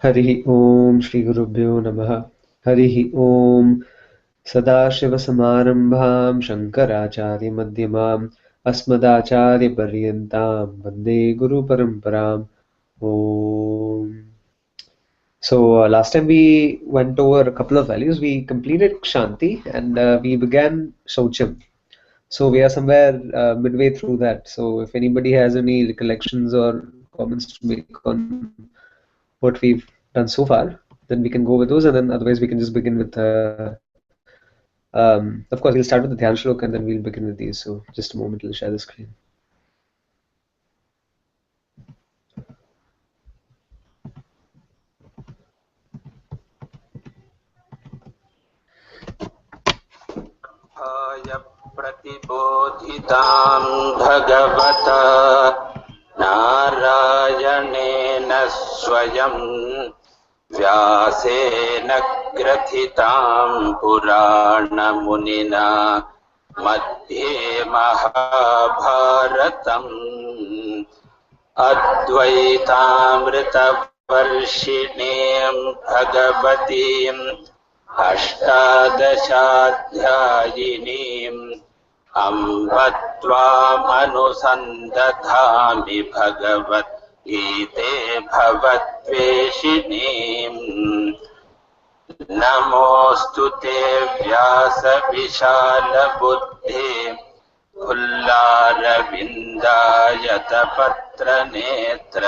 हरिः ओम श्री गुरुभ्यो नमः। हरिः ओम। सदाशिवसमारम्भां शङ्कराचार्यमध्यमाम् अस्मदाचार्यपर्यन्तां वन्दे गुरुपरम्पराम्। Om. So last time we went over a couple of values. We completed Kshanti and we began Shaucham. So we are somewhere midway through that. So if anybody has any recollections or comments to make on what we've done so far, then we can go with those, and then otherwise we can just begin with. Of course, we'll start with the Dhyan Shlok and then we'll begin with these. So just a moment, we'll share the screen. प्रतिबोधितां भगवता नारायणेन स्वयं व्यासेन ग्रथितां पुराणमुनिना मध्ये महाभारतम् अद्वैतामृतवर्षिणीं भगवतीम् अष्टादशाध्यायिनीम् अम्ब त्वामनुसन्दधामि भगवद्गीते भवद्वेषिणीम् नमोऽस्तु ते व्यासविशालबुद्धे फुल्लारविन्दायतपत्रनेत्र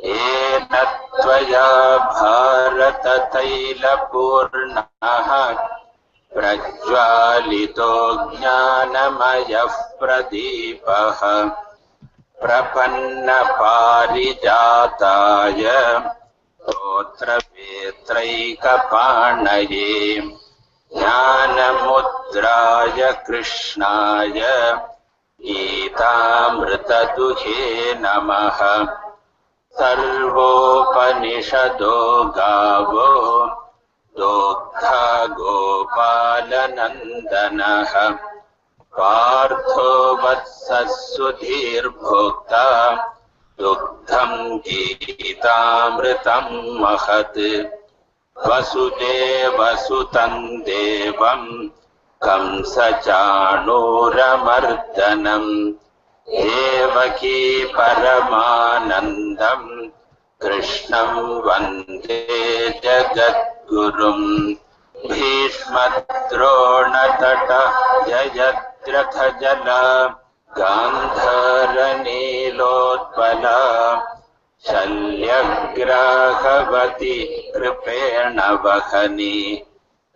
येन त्वया भारततैलपूर्णः प्रज्वालितो ज्ञानमयः प्रदीपः प्रपन्नपारिजाताय स्तोत्रवेत्रैकपाणये ज्ञानमुद्राय कृष्णाय गीतामृतदुहे नमः। सर्वोपनिषदो गावो दोग्धा गोपालनन्दनः पार्थो वत्सः सुधीर्भोक्ता दुग्धं गीतामृतं महत् वसुदेवसुतं देवं कंसचाणूरमर्दनम् देवकी परमानन्दं कृष्णं वन्दे जगद्गुरुम् भीष्मद्रोणतट जयद्रथजला गान्धारनीलोत्पला शल्यग्राहवती कृपेण वहनी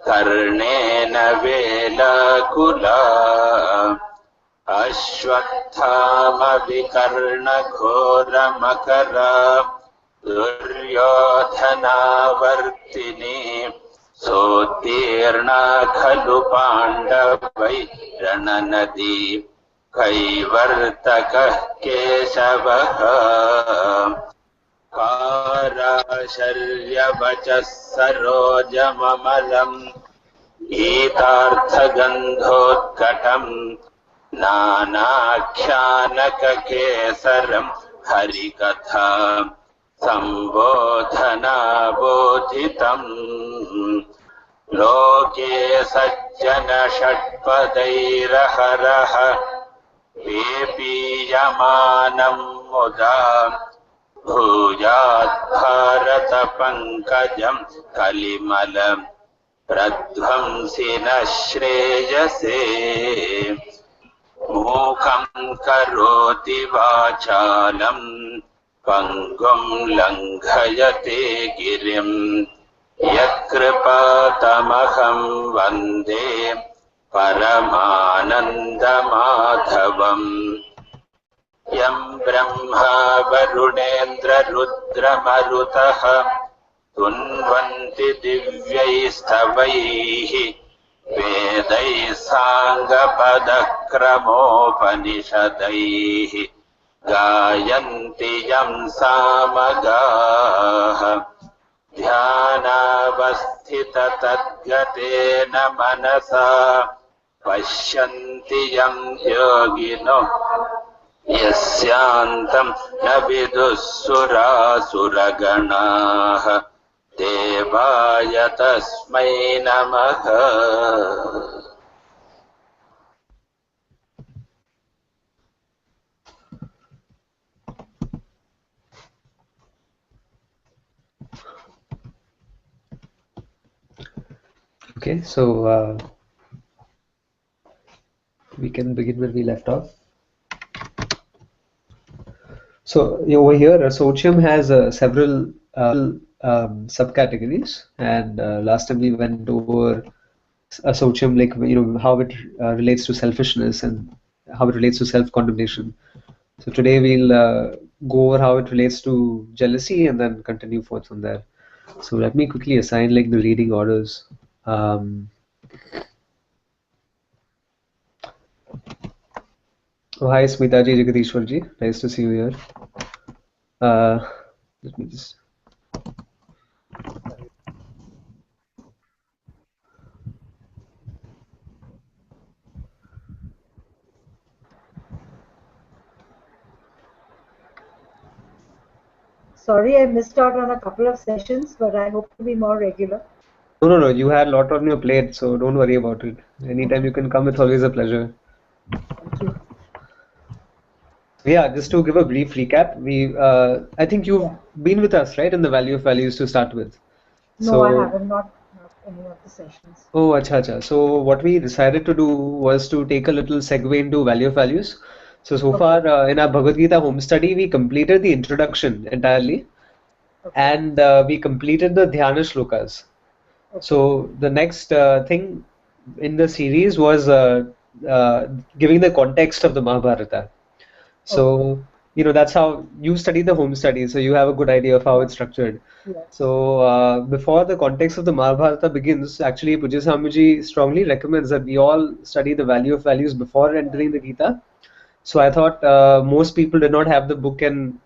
कर्णेन वेलाकुला अश्वत्थामविकर्णघोरमकरा दुर्योधनावर्तिनी सोत्तीर्णा खलु पाण्डवैरणनदी कैवर्तकः केशवः पाराशर्यवचः सरोजममलम् गीतार्थगन्धोत्कटम् नानाख्यानककेसरं हरिकथा सम्बोधनाबोधितम् लोके सज्जनषट्पदैरहरः वेपीयमानं मुदा भूयात् भारतपङ्कजं कलिमलं प्रध्वंसिनः श्रेयसे मूकं करोति वाचालं पङ्गुं लङ्घयते गिरिं यत्कृपातमहं वन्दे परमानन्दमाधवम् यं ब्रह्मा वरुणेन्द्ररुद्रमरुतः तुन्वन्ति दिव्यैस्तवैः वेदैः साङ्गपदक्रमोपनिषदैः गायन्ति यं सामगाः ध्यानावस्थिततद्गतेन मनसा पश्यन्ति यं योगिनो यस्यान्तं न विदुः सुरासुरगणाः देवाय तस्मै नमः। Okay, so we can begin where we left off. So over here, Asocium has several subcategories, and last time we went over Asocium, like how it relates to selfishness and how it relates to self-condemnation. So today we'll go over how it relates to jealousy and then continue forth from there. So let me quickly assign like the reading orders. Oh, hi, Smitaji Jagadishwarji. Nice to see you here. Let me just. Sorry, I missed out on a couple of sessions, but I hope to be more regular. No. You had a lot on your plate, so don't worry about it. Anytime you can come, it's always a pleasure. Thank you. Yeah, just to give a brief recap, I think you've been with us, right, in the Value of Values to start with. No, I haven't, not any of the sessions. Oh, acha. So what we decided to do was to take a little segue into Value of Values. So far in our Bhagavad Gita home study, we completed the introduction entirely, and we completed the Dhyana shlokas. So the next thing in the series was giving the context of the Mahabharata. So that's how you study the home study, so you have a good idea of how it's structured. So before the context of the Mahabharata begins, actually Pujya Swamiji strongly recommends that we all study the Value of Values before entering the Gita. So I thought most people did not have the book, and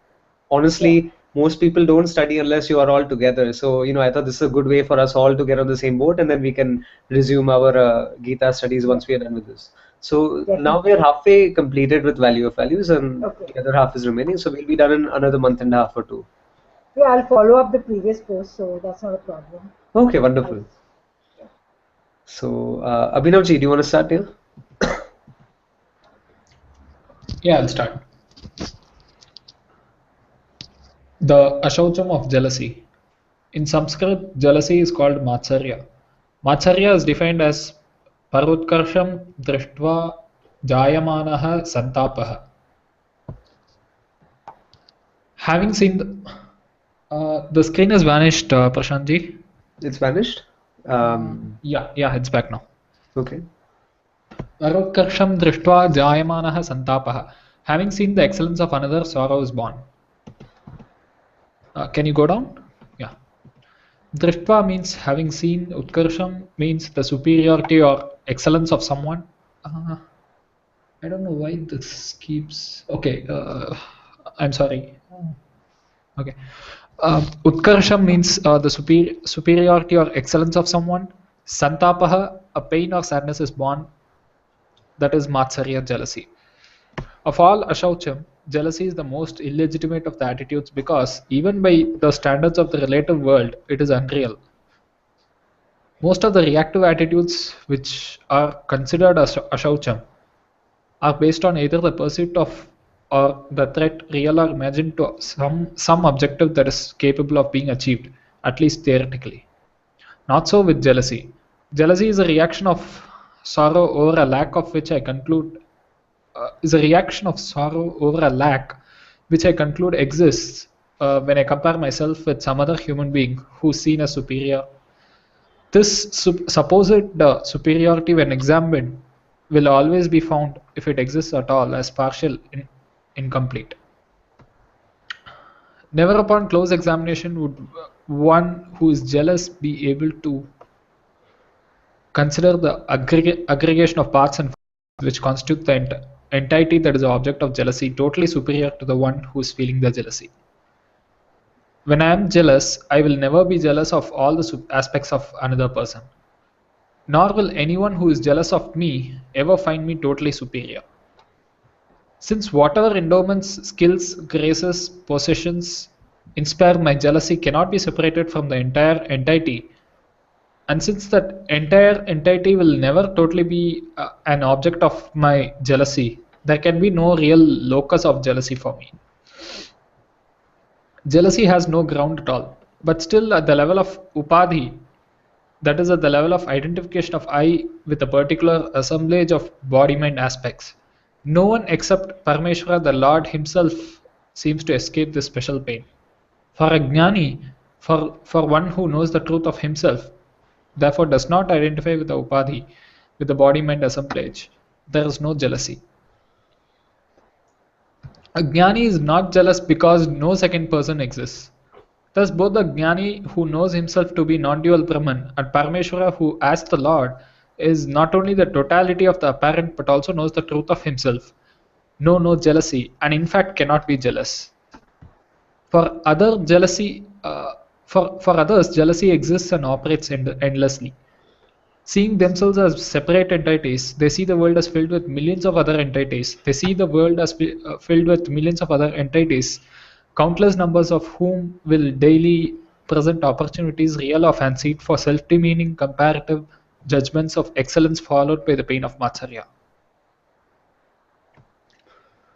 honestly, most people don't study unless you are all together. So I thought this is a good way for us all to get on the same boat, and then we can resume our Gita studies once we are done with this. So now we are halfway completed with Value of Values, and the other half is remaining. So we'll be done in another month and a half or two. Yeah, I'll follow up the previous post, so that's not a problem. Okay, wonderful. So Abhinavji, do you want to start here? Yeah, I'll start. The Ashaucham of jealousy. In Sanskrit, jealousy is called Matsarya. Matsarya is defined as Parutkarsham Drishtva Jayamanaha Santapaha. Having seen the screen has vanished, Prashantji. It's vanished? Yeah, it's back now. Okay. Parutkarsham Drishtva Jayamanaha Santapaha. Having seen the excellence of another, sorrow is born. Can you go down? Yeah. Drishtva means having seen. Utkarsham means the superiority or excellence of someone. I don't know why this keeps. Okay. I'm sorry. Okay. Utkarsham means the superiority or excellence of someone. Santapaha, a pain or sadness is born. That is Matsarya, jealousy. Of all Ashaucham, jealousy is the most illegitimate of the attitudes because even by the standards of the relative world, it is unreal. Most of the reactive attitudes which are considered as Ashaucham are based on either the pursuit of or the threat, real or imagined, to some objective that is capable of being achieved, at least theoretically. Not so with jealousy. Jealousy is a reaction of sorrow over a lack of which I conclude which I conclude exists when I compare myself with some other human being who's seen as superior. This supposed superiority, when examined, will always be found, if it exists at all, as partial, incomplete. Never upon close examination would one who is jealous be able to consider the aggregation of parts and which constitute the entity that is the object of jealousy totally superior to the one who is feeling the jealousy. When I am jealous, I will never be jealous of all the aspects of another person. Nor will anyone who is jealous of me ever find me totally superior. Since whatever endowments, skills, graces, possessions inspire my jealousy cannot be separated from the entire entity, and since that entire entity will never totally be an object of my jealousy, there can be no real locus of jealousy for me. Jealousy has no ground at all, but still at the level of upadhi, that is at the level of identification of I with a particular assemblage of body-mind aspects. No one except Parameshwara, the Lord himself, seems to escape this special pain. For a jnani, for one who knows the truth of himself, therefore does not identify with the upadhi, with the body-mind assemblage, there is no jealousy. A jnani is not jealous because no second person exists. Thus, both the jnani who knows himself to be non-dual Brahman and Parameshwara who, as the Lord, is not only the totality of the apparent but also knows the truth of himself, know no jealousy, and in fact cannot be jealous. For others, jealousy exists and operates endlessly. Seeing themselves as separate entities, they see the world as filled with millions of other entities. They see the world as filled with millions of other entities, countless numbers of whom will daily present opportunities, real or fancied, for self-demeaning comparative judgments of excellence followed by the pain of Matsarya.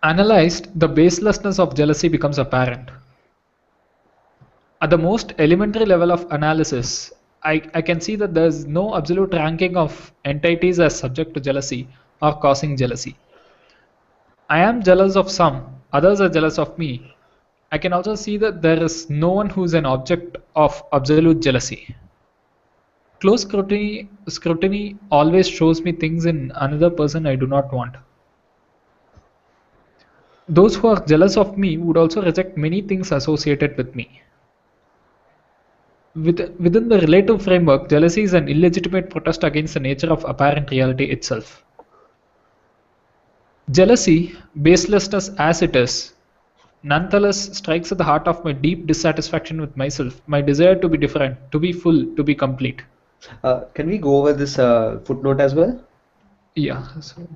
Analyzed, the baselessness of jealousy becomes apparent. At the most elementary level of analysis, I can see that there is no absolute ranking of entities as subject to jealousy or causing jealousy. I am jealous of some, others are jealous of me. I can also see that there is no one who is an object of absolute jealousy. Close scrutiny always shows me things in another person I do not want. Those who are jealous of me would also reject many things associated with me. Within the relative framework, jealousy is an illegitimate protest against the nature of apparent reality itself. Jealousy, baselessness as it is, nonetheless strikes at the heart of my deep dissatisfaction with myself, my desire to be different, to be full, to be complete. Can we go over this footnote as well? Yeah. So,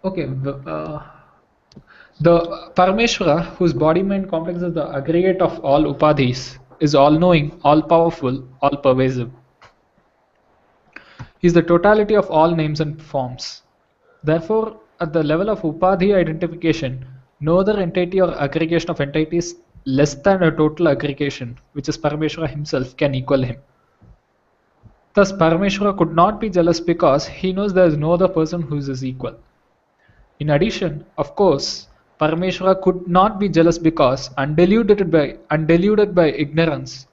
okay. The Parameshwara, whose body-mind complex is the aggregate of all upadhis, is all-knowing, all-powerful, all-pervasive. He is the totality of all names and forms. Therefore, at the level of upadhi identification, no other entity or aggregation of entities less than a total aggregation, which is Parameshwara himself, can equal him. Thus, Parameshwara could not be jealous because he knows there is no other person who is his equal. In addition, of course, Parameshwara could not be jealous because, undeluded by ignorance,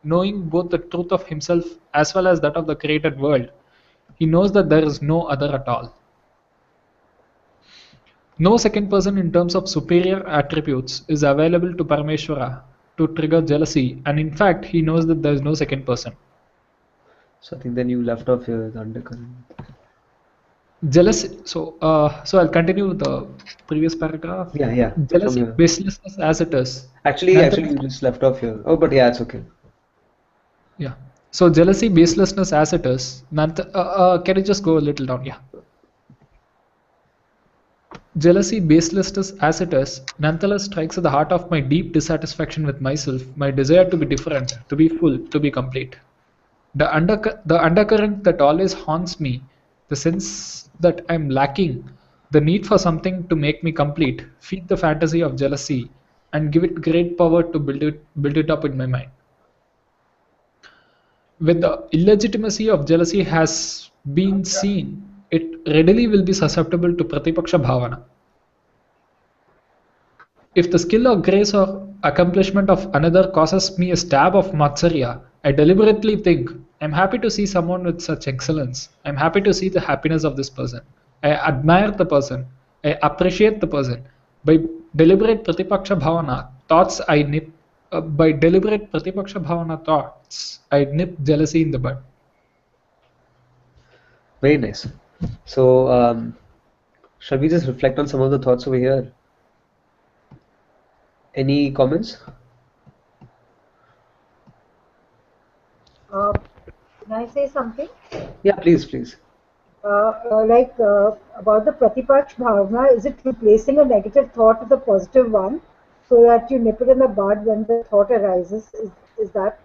knowing both the truth of himself as well as that of the created world, he knows that there is no other at all. No second person in terms of superior attributes is available to Parameshwara to trigger jealousy, and in fact, he knows that there is no second person. So I think then you left off here the undercurrent. Jealousy. So I'll continue with the previous paragraph. Yeah. Jealousy, From here. baselessness as it is. Actually, you just left off here. Oh, but yeah, it's okay. Yeah. So jealousy, baselessness as it is. Can you just go a little down? Yeah. Jealousy, baselessness as it is, nonetheless strikes at the heart of my deep dissatisfaction with myself, my desire to be different, to be full, to be complete. The undercurrent that always haunts me, the sense that I'm lacking, the need for something to make me complete, feed the fantasy of jealousy and give it great power to build it up in my mind. When the illegitimacy of jealousy has been seen, it readily will be susceptible to Pratipaksha Bhavana. If the skill or grace or accomplishment of another causes me a stab of Matsarya, I deliberately think, I'm happy to see someone with such excellence. I'm happy to see the happiness of this person. I admire the person. I appreciate the person. By deliberate Pratipaksha Bhavana thoughts, I nip jealousy in the bud. Very nice. So, shall we just reflect on some of the thoughts over here? Any comments? Can I say something? Yeah, please. About the Pratipaksh Bhavana, is it replacing a negative thought with a positive one so that you nip it in the bud when the thought arises? Is that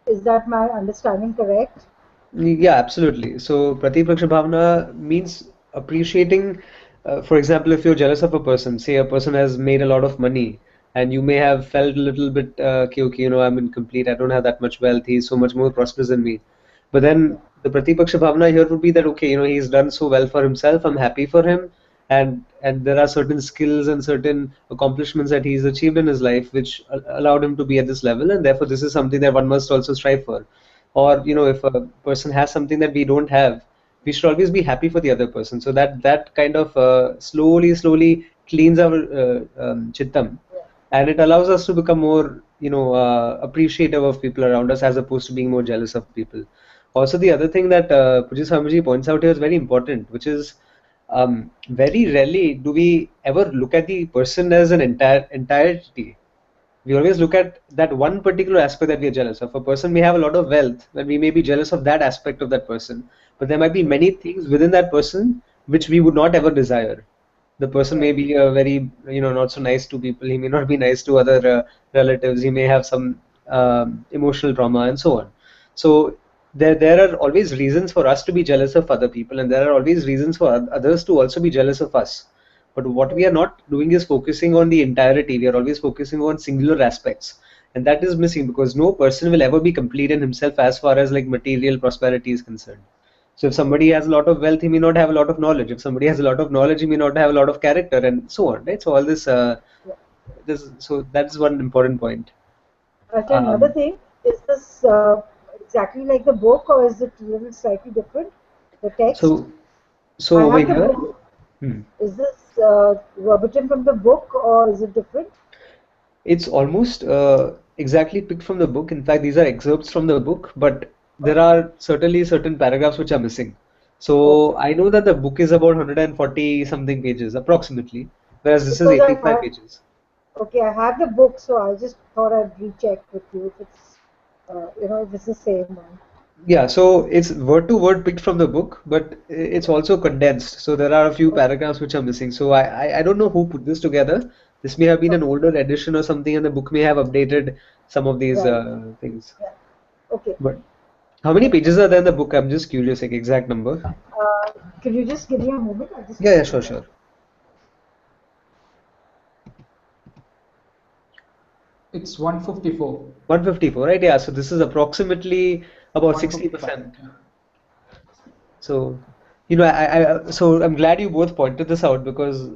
is that my understanding correct? Yeah, absolutely. So Pratipaksha Bhavana means appreciating, for example, if you're jealous of a person, say a person has made a lot of money, and you may have felt a little bit, okay, I'm incomplete, I don't have that much wealth, he's so much more prosperous than me. But then the Pratipaksha Bhavana here would be that, okay, he's done so well for himself, I'm happy for him, and there are certain skills and certain accomplishments that he's achieved in his life which allowed him to be at this level, and therefore this is something that one must also strive for. Or if a person has something that we don't have, we should always be happy for the other person, so that kind of slowly cleans our chittam, and it allows us to become more appreciative of people around us as opposed to being more jealous of people. Also, the other thing that Pujya Swamiji points out here is very important, which is very rarely do we ever look at the person as an entirety. We always look at that one particular aspect that we are jealous of. A person may have a lot of wealth, and we may be jealous of that aspect of that person. But there might be many things within that person which we would not ever desire. The person may be a very, not so nice to people. He may not be nice to other relatives. He may have some emotional trauma and so on. So there are always reasons for us to be jealous of other people, and there are always reasons for others to also be jealous of us. But what we are not doing is focusing on the entirety. We are always focusing on singular aspects. And that is missing because no person will ever be complete in himself as far as like material prosperity is concerned. So if somebody has a lot of wealth, he may not have a lot of knowledge. If somebody has a lot of knowledge, he may not have a lot of character and so on, right? So all so that's one important point. Okay, another Um, thing, is this exactly like the book or is it a little slightly different? The text? so, I so over have the here, book. hmm. Is this verbatim from the book or is it different? It's almost exactly picked from the book. In fact, these are excerpts from the book, but there Okay, are certainly certain paragraphs which are missing. So okay. I know that the book is about 140 something pages approximately, whereas this is Because I 85 have, pages. okay, I have the book, so I just thought I'd recheck with you if it's, if it's the same one. Yeah, so it's word to word picked from the book, but it's also condensed. So there are a few Okay, paragraphs which are missing. So I don't know who put this together. This may have been an okay, older edition or something, and the book may have updated some of these right. things. Yeah. Okay. But how many pages are there in the book? I'm just curious, like exact number. Could you just give me a moment? I'll just Yeah, check yeah, it sure, out. sure. It's 154. 154, right? Yeah, so this is approximately about 155. 60%. Yeah. So, so I'm glad you both pointed this out because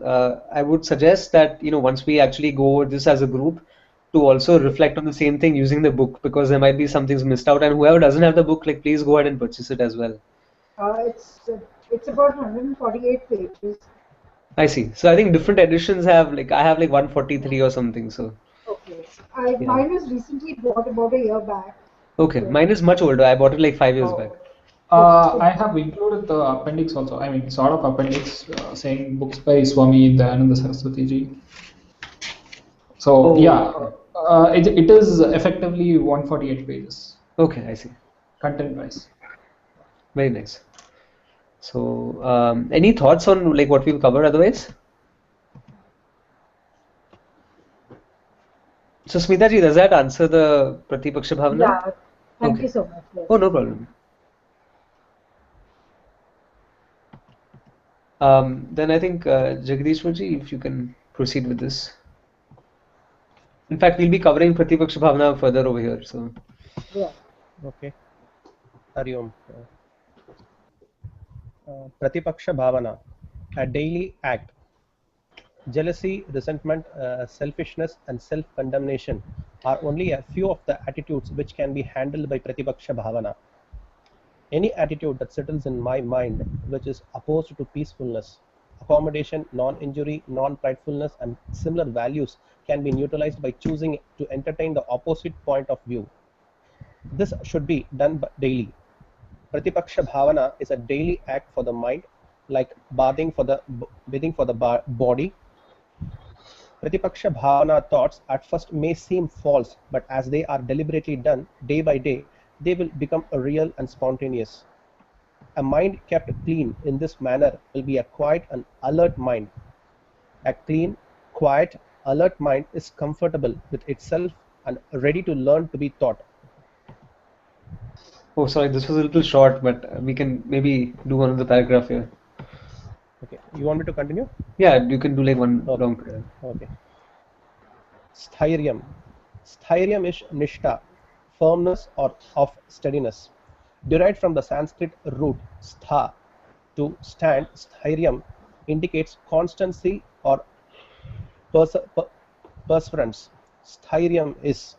I would suggest that, once we actually go over this as a group, to also reflect on the same thing using the book because there might be some things missed out. And whoever doesn't have the book, like, please go ahead and purchase it as well. It's about 148 pages. I see. So I think different editions have, like, I have like 143 or something. So, Okay. I yeah. mine was recently bought about a year back. Okay. So Mine is much older. I bought it like 5 years back. Oh, okay. I have included the appendix also. I mean, sort of appendix saying books by Swami Dayananda Saraswati ji. So Oh, yeah, it is effectively 148 pages, okay. I see. content wise. Very nice. So, any thoughts on like what we've covered otherwise? So, Smita ji, does that answer the Pratipaksha Bhavana? Yeah. Thank you Okay. so much. Yes. Oh, no problem. Then I think Jagdishwar ji, if you can proceed with this. In fact, we'll be covering Pratipaksha Bhavana further over here. So, Yeah. Okay. Hari Om. Pratipaksha Bhavana, a daily act. Jealousy, resentment, selfishness, and self condemnation are only a few of the attitudes which can be handled by Pratipaksha Bhavana. Any attitude that settles in my mind which is opposed to peacefulness, accommodation, non injury, non pridefulness, and similar values can be neutralized by choosing to entertain the opposite point of view. This should be done daily. Pratipaksha bhavana is a daily act for the mind, like bathing for the body. Pratipaksha bhavana thoughts at first may seem false, but as they are deliberately done day by day, they will become real and spontaneous. A mind kept clean in this manner will be a quiet and alert mind. A clean, quiet, alert mind is comfortable with itself and ready to learn to be taught. Oh, sorry, this was a little short, but we can maybe do another paragraph here. Okay, you want me to continue? Yeah, you can do like one Okay. long paragraph. Okay. Sthiryam. Sthiryam is nishta, firmness or of steadiness. Derived from the Sanskrit root stha, to stand, sthiryam indicates constancy or perseverance. Sthiryam is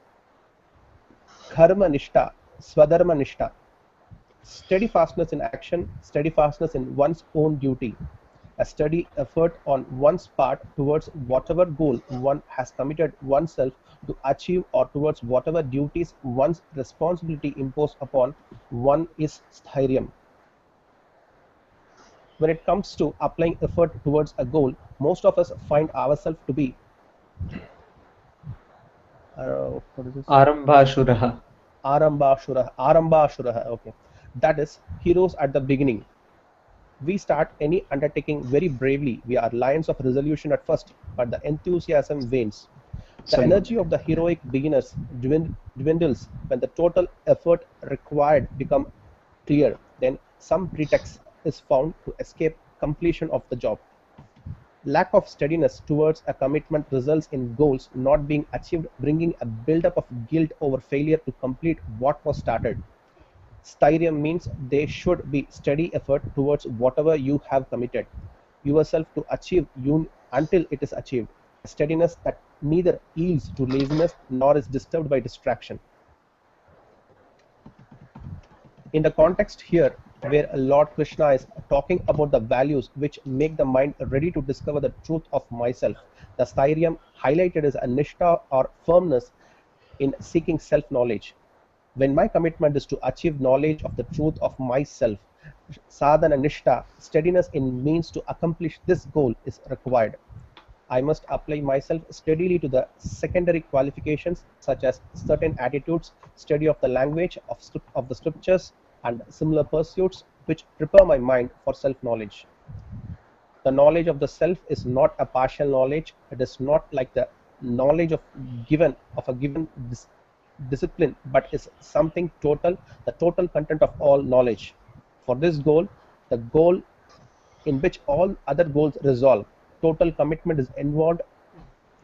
karma nishta, swadharma nishta. Steadfastness in action, steadfastness in one's own duty. A steady effort on one's part towards whatever goal one has committed oneself to achieve or towards whatever duties one's responsibility imposed upon one is sthiryam. When it comes to applying effort towards a goal, most of us find ourselves to be what is this? Arambhashuraha. Arambashurah. Okay, that is heroes at the beginning. We start any undertaking very bravely. We are lions of resolution at first, but the enthusiasm wanes. The Sorry. energy of the heroic beginners dwindles when the total effort required becomes clear. Then some pretext is found to escape completion of the job. Lack of steadiness towards a commitment results in goals not being achieved, bringing a buildup of guilt over failure to complete what was started. Styrium means there should be steady effort towards whatever you have committed yourself to achieve until it is achieved. A steadiness that neither yields to laziness nor is disturbed by distraction. In the context here, where Lord Krishna is talking about the values which make the mind ready to discover the truth of myself, the styrium highlighted is a nishta or firmness in seeking self-knowledge. When my commitment is to achieve knowledge of the truth of myself, sadhana nishta, steadiness in means to accomplish this goal is required. I must apply myself steadily to the secondary qualifications such as certain attitudes, study of the language, of the scriptures, and similar pursuits which prepare my mind for self-knowledge. The knowledge of the self is not a partial knowledge. It is not like the knowledge of a given discipline, but is something total, the total content of all knowledge. For this goal, the goal in which all other goals resolve, total commitment is involved.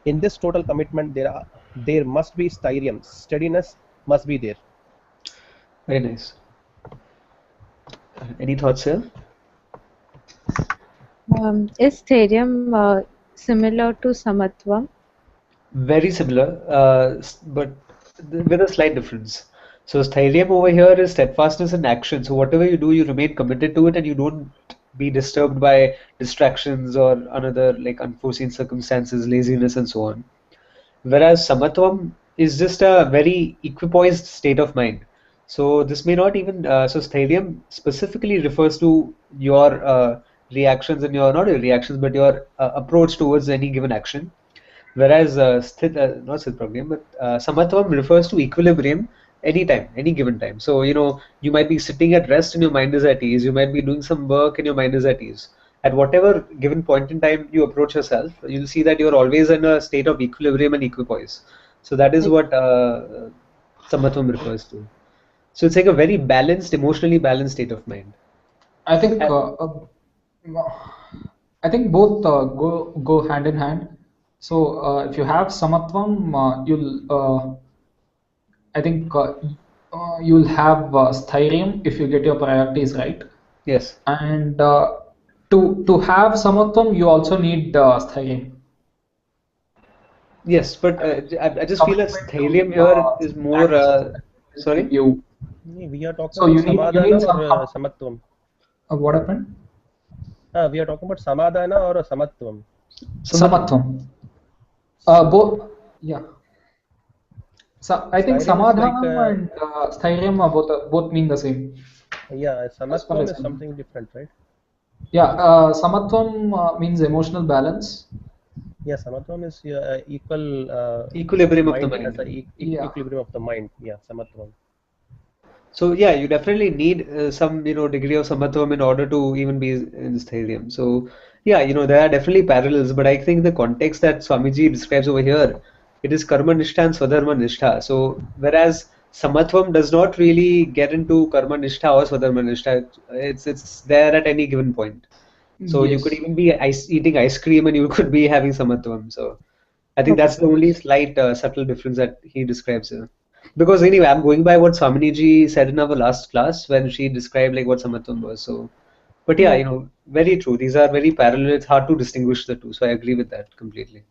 In this total commitment, there must be styrium, steadiness must be there. Very nice. Any thoughts here? Is therium similar to samatvam? Very similar, but with a slight difference. So Sthairya over here is steadfastness in action. So whatever you do, you remain committed to it and you don't be disturbed by distractions or another like unforeseen circumstances, laziness and so on. Whereas Samatvam is just a very equipoised state of mind. So this may not even, so Sthairya specifically refers to your reactions and your, not your reactions, but your approach towards any given action. Whereas not Sthit but Samatvam refers to equilibrium anytime, any given time. So, you might be sitting at rest and your mind is at ease. You might be doing some work and your mind is at ease. At whatever given point in time you approach yourself, you'll see that you're always in a state of equilibrium and equipoise. So that is what Samatvam refers to. So it's like a very balanced, emotionally balanced state of mind. I think both go hand in hand. So if you have samatvam, you'll have sthyrium if you get your priorities right. Yes. And to have samatvam, you also need sthyrium. Yes, but I just feel that Sthairya here is more. Sorry? We are talking about samadhana or samatvam. What happened? We are talking about samadhana or samatvam. Samatvam. Both. Yeah. So I think samadhanam and sthyrium are both mean the same. Yeah, samatvam is something different, right? Yeah, samatvam means emotional balance. Yeah, samatvam is equal equilibrium of the mind. Equilibrium of the mind. Yeah, samatvam. So yeah, you definitely need some degree of samatvam in order to even be in sthairyam. So yeah, there are definitely parallels, but I think the context that Swamiji describes over here, it is karma nishtha and swadharma nishtha. So whereas samatvam does not really get into karma nishtha or swadharma nishtha, it's there at any given point. So you could Yes. even be eating ice cream and you could be having samatvam. So I think that's the only slight subtle difference that he describes here. Because anyway, I'm going by what Swaminiji said in our last class when she described like what samatvam was. So, but yeah, very true. These are very parallel. It's hard to distinguish the two. So I agree with that completely.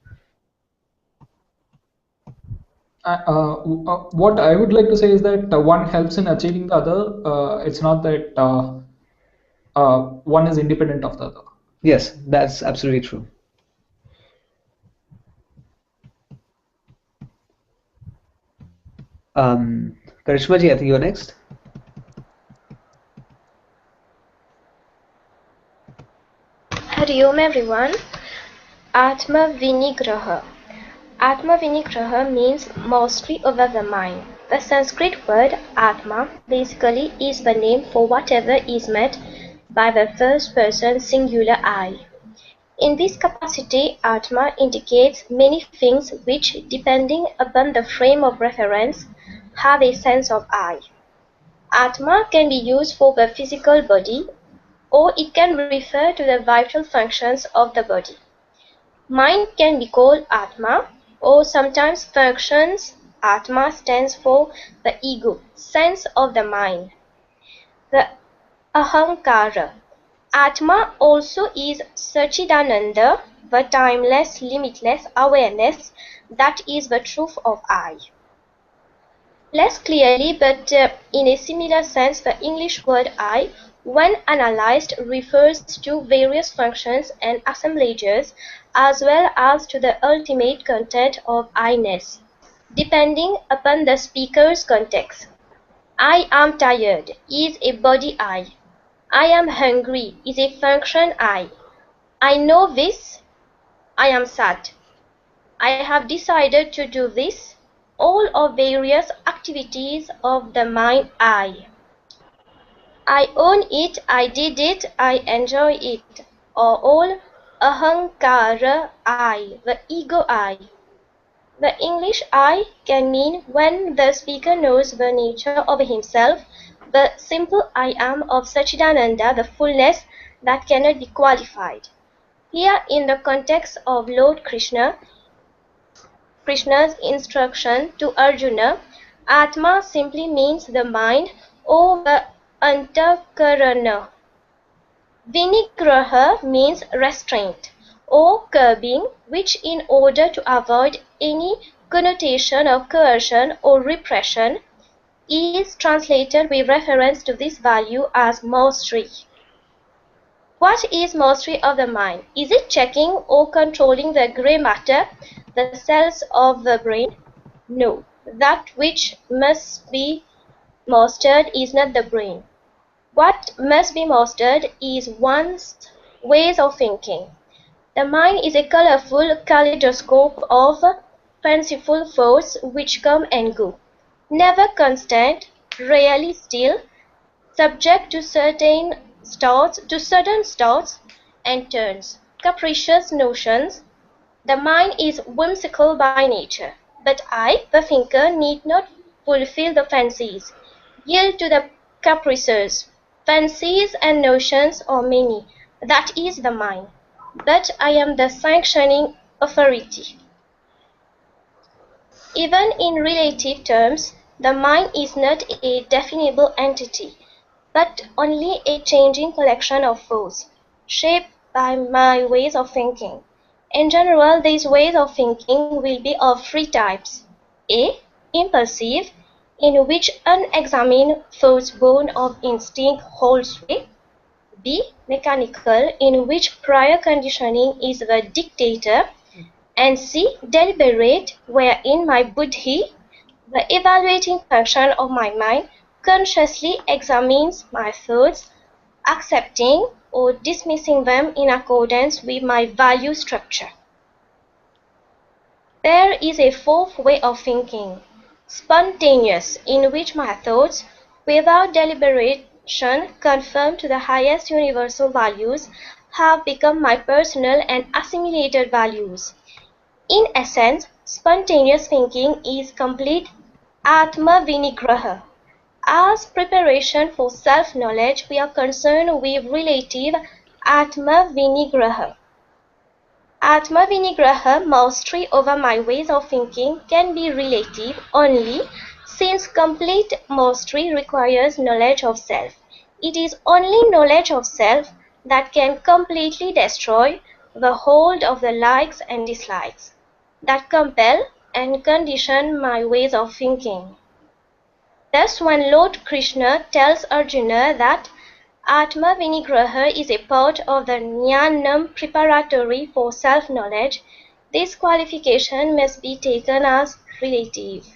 What I would like to say is that one helps in achieving the other. It's not that one is independent of the other. Yes, that's absolutely true. Karishma ji, I think you're next. Hari Om everyone. Atma Vinigraha. Atma Vinigraha means mastery over the mind. The Sanskrit word Atma basically is the name for whatever is met by the first person singular I. In this capacity, Atma indicates many things which, depending upon the frame of reference, have a sense of I. Atma can be used for the physical body, or it can refer to the vital functions of the body. Mind can be called Atma, or sometimes functions. Atma stands for the ego, sense of the mind. The Ahankara. Atma also is Sachidananda, the timeless, limitless awareness that is the truth of I. Less clearly, but in a similar sense, the English word I, when analyzed, refers to various functions and assemblages as well as to the ultimate content of I-ness, depending upon the speaker's context. I am tired is a body I. I am hungry is a function I know this. I am sad. I have decided to do this. All of various activities of the mind I. I own it, I did it, I enjoy it, are all ahankara I, the ego I. The English I can mean when the speaker knows the nature of himself, the simple I am of Sachidananda, the fullness that cannot be qualified. Here in the context of Lord Krishna's instruction to Arjuna, Atma simply means the mind or the antakarana. Vinigraha means restraint or curbing, which in order to avoid any connotation of coercion or repression is translated with reference to this value as mastery. What is mastery of the mind? Is it checking or controlling the grey matter, the cells of the brain? No, that which must be mastered is not the brain. What must be mastered is one's ways of thinking. The mind is a colorful kaleidoscope of fanciful thoughts which come and go, never constant, rarely still, subject to sudden starts and turns, capricious notions. The mind is whimsical by nature, but I, the thinker, need not fulfill the fancies, yield to the caprices. Fancies and notions are many, that is the mind, but I am the sanctioning authority. Even in relative terms, the mind is not a definable entity, but only a changing collection of thoughts, shaped by my ways of thinking. In general, these ways of thinking will be of three types: A. Impulsive, in which unexamined thoughts born of instinct hold sway; B. Mechanical, in which prior conditioning is the dictator; and C. Deliberate, wherein my buddhi, the evaluating function of my mind, consciously examines my thoughts, accepting or dismissing them in accordance with my value structure. There is a fourth way of thinking, spontaneous, in which my thoughts, without deliberation, conform to the highest universal values, have become my personal and assimilated values. In essence, spontaneous thinking is complete Atma Vinigraha. As preparation for self-knowledge, we are concerned with relative Atma Vinigraha. Atma Vinigraha, mastery over my ways of thinking, can be relative only since complete mastery requires knowledge of self. It is only knowledge of self that can completely destroy the hold of the likes and dislikes that compel and condition my ways of thinking. Thus, when Lord Krishna tells Arjuna that Atma Vinigraha is a part of the Jnanam preparatory for self-knowledge, this qualification must be taken as relative.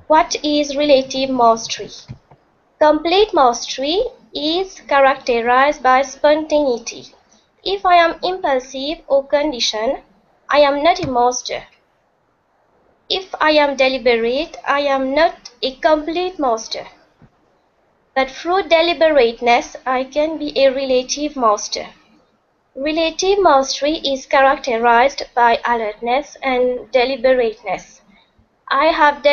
What is relative mastery? Complete mastery is characterized by spontaneity. If I am impulsive or conditioned, I am not a master. If I am deliberate, I am not a complete master. But through deliberateness, I can be a relative master. Relative mastery is characterized by alertness and deliberateness. I have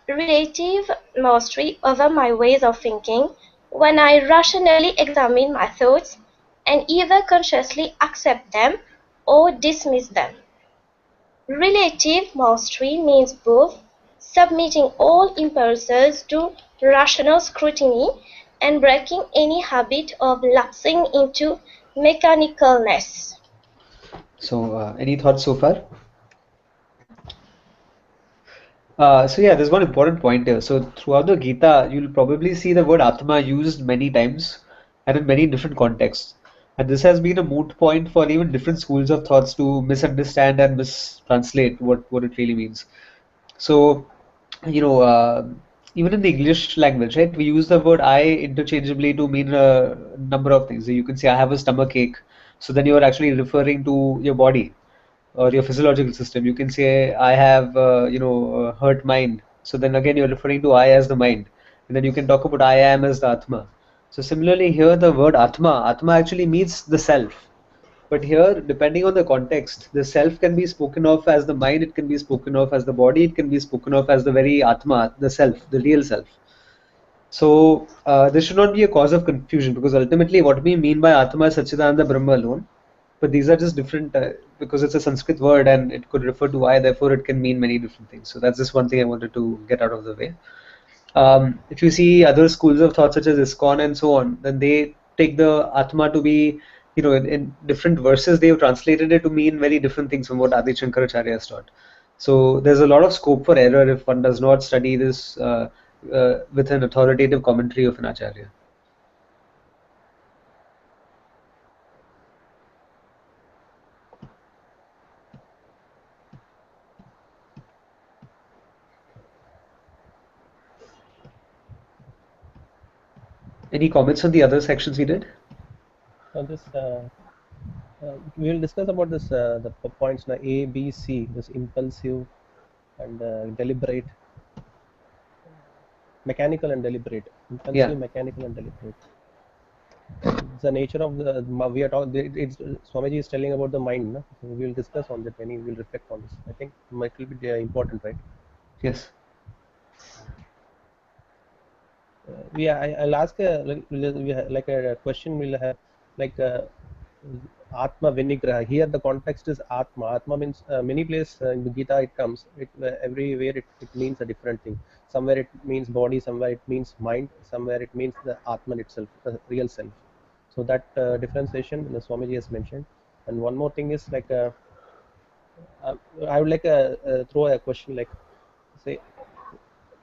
relative mastery over my ways of thinking when I rationally examine my thoughts and either consciously accept them or dismiss them. Relative mastery means both submitting all impulses to rational scrutiny and breaking any habit of lapsing into mechanicalness. So, any thoughts so far? So yeah, there's one important point here. So throughout the Gita, you'll probably see the word Atma used many times and in many different contexts. And this has been a moot point for even different schools of thoughts to misunderstand and mistranslate what it really means. So, you know, even in the English language, right, we use the word I interchangeably to mean a number of things. So you can say I have a stomach ache. So then you're actually referring to your body or your physiological system. You can say I have hurt mind. So then again you're referring to I as the mind, and then you can talk about I am as the Atma. So similarly here the word Atma actually means the self. But here, depending on the context, the self can be spoken of as the mind, it can be spoken of as the body, it can be spoken of as the very Atma, the self, the real self. So this should not be a cause of confusion, because ultimately what we mean by Atma is Satchidananda Brahma alone. But these are just different because it's a Sanskrit word and it could refer to I, therefore it can mean many different things. So that's just one thing I wanted to get out of the way. If you see other schools of thought such as ISKCON and so on, then they take the Atma to be, in different verses, they have translated it to mean very different things from what Adi Shankaracharya has taught. So there's a lot of scope for error if one does not study this with an authoritative commentary of an Acharya. Any comments on the other sections we did? We will discuss about this the points now A, B, C. This impulsive and deliberate, mechanical and deliberate, impulsive, mechanical and deliberate. It's the nature of the we are talking. It's Swamiji is telling about the mind. No? So we will discuss on that when we will reflect on this. I think it will be important, right? Yes. I'll ask like a question. We'll have like Atma Vinigraha. Here the context is Atma. Atma means many places in the Gita it comes. Everywhere it means a different thing. Somewhere it means body, somewhere it means mind, somewhere it means the Atman itself, the real self. So that differentiation the Swamiji has mentioned. And one more thing is like I would like throw a question like say,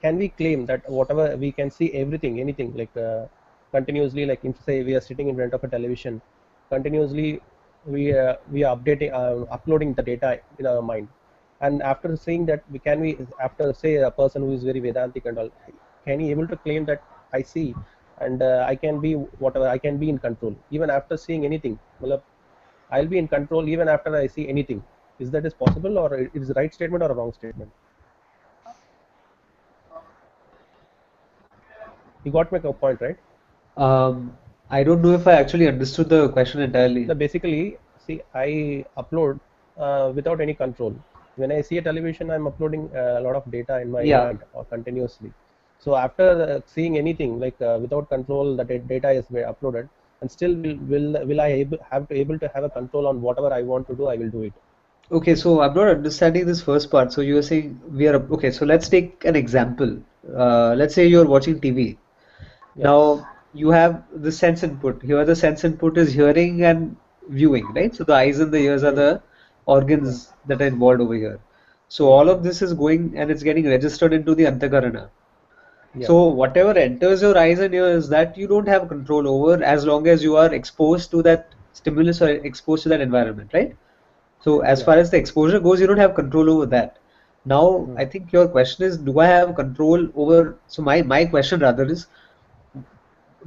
can we claim that whatever we can see everything, anything like continuously, like if say we are sitting in front of a television, continuously we are updating, uploading the data in our mind, and after seeing that we after say a person who is very Vedantic and all, can he able to claim that I see and I can be whatever, I can be in control even after seeing anything? Well, I'll be in control even after I see anything. Is that is possible, or is the right statement or a wrong statement? You got my point, right? I don't know if I actually understood the question entirely. So basically, see, I upload without any control. When I see a television, I'm uploading a lot of data in my Yeah. mind continuously. So after seeing anything like without control, the data is uploaded, and still will I able to have a control on whatever I want to do? I will do it. Okay, so I'm not understanding this first part. So you were saying we are okay. So let's take an example. Let's say you're watching TV. Yeah. Now you have the sense input. Here, the sense input is hearing and viewing, right? So the eyes and the ears are Hmm. the Yeah. organs that are involved over here. So Hmm. all of this is going and it's getting registered into the antakarana. Yeah. So whatever enters your eyes and ears, that you don't have control over as long as you are exposed to that stimulus or exposed to that environment, right? So as Yeah. far as the exposure goes, you don't have control over that. Now, Hmm. I think your question is, do I have control over? So my question rather is,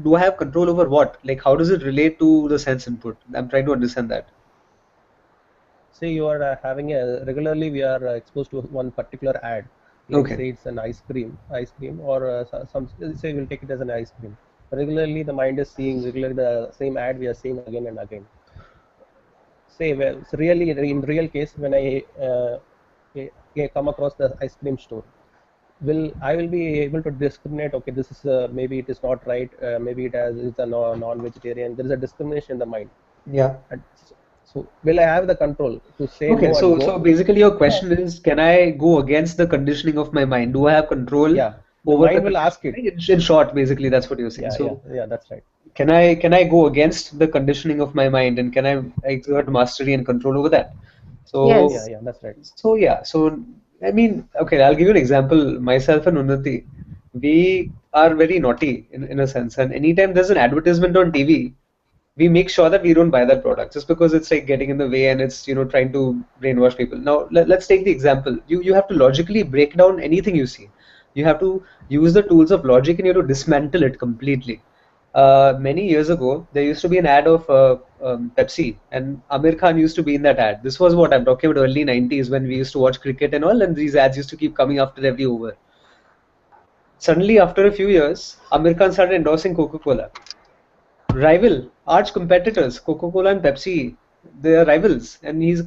do I have control over what? Like, how does it relate to the sense input? I'm trying to understand that. Say you are having a regularly we are exposed to one particular ad, like Okay. say it's an ice cream, or some say we'll take it as an ice cream. Regularly the mind is seeing regularly the same ad we are seeing again and again. Say well, so really in real case when I come across the ice cream store, will I will be able to discriminate? Okay, this is maybe it is not right. Maybe it has it's a non-vegetarian. There is a discrimination in the mind. Yeah. And so will I have the control to say Okay. no and So go? basically, your question is, can I go against the conditioning of my mind? Do I have control Yeah, the over the mind will ask conditioning? it. Right? In short, basically, that's what you're saying. Yeah, yeah, So yeah, that's right. can I go against the conditioning of my mind and can I exert mastery and control over that? Yeah, Yes. So yeah, that's right. so yeah, so I mean, okay, I'll give you an example. Myself and Unnati, we are very naughty in a sense, and anytime there's an advertisement on TV, we make sure that we don't buy that product just because it's like getting in the way and it's trying to brainwash people. Now let's take the example. You have to logically break down anything you see. You have to use the tools of logic and you have to dismantle it completely. Many years ago, there used to be an ad of Pepsi, and Amir Khan used to be in that ad. This was what I'm talking about, early 90s, when we used to watch cricket and all, and these ads used to keep coming after every over. Suddenly, after a few years, Amir Khan started endorsing Coca-Cola. Rival, arch competitors, Coca-Cola and Pepsi, they are rivals, and he's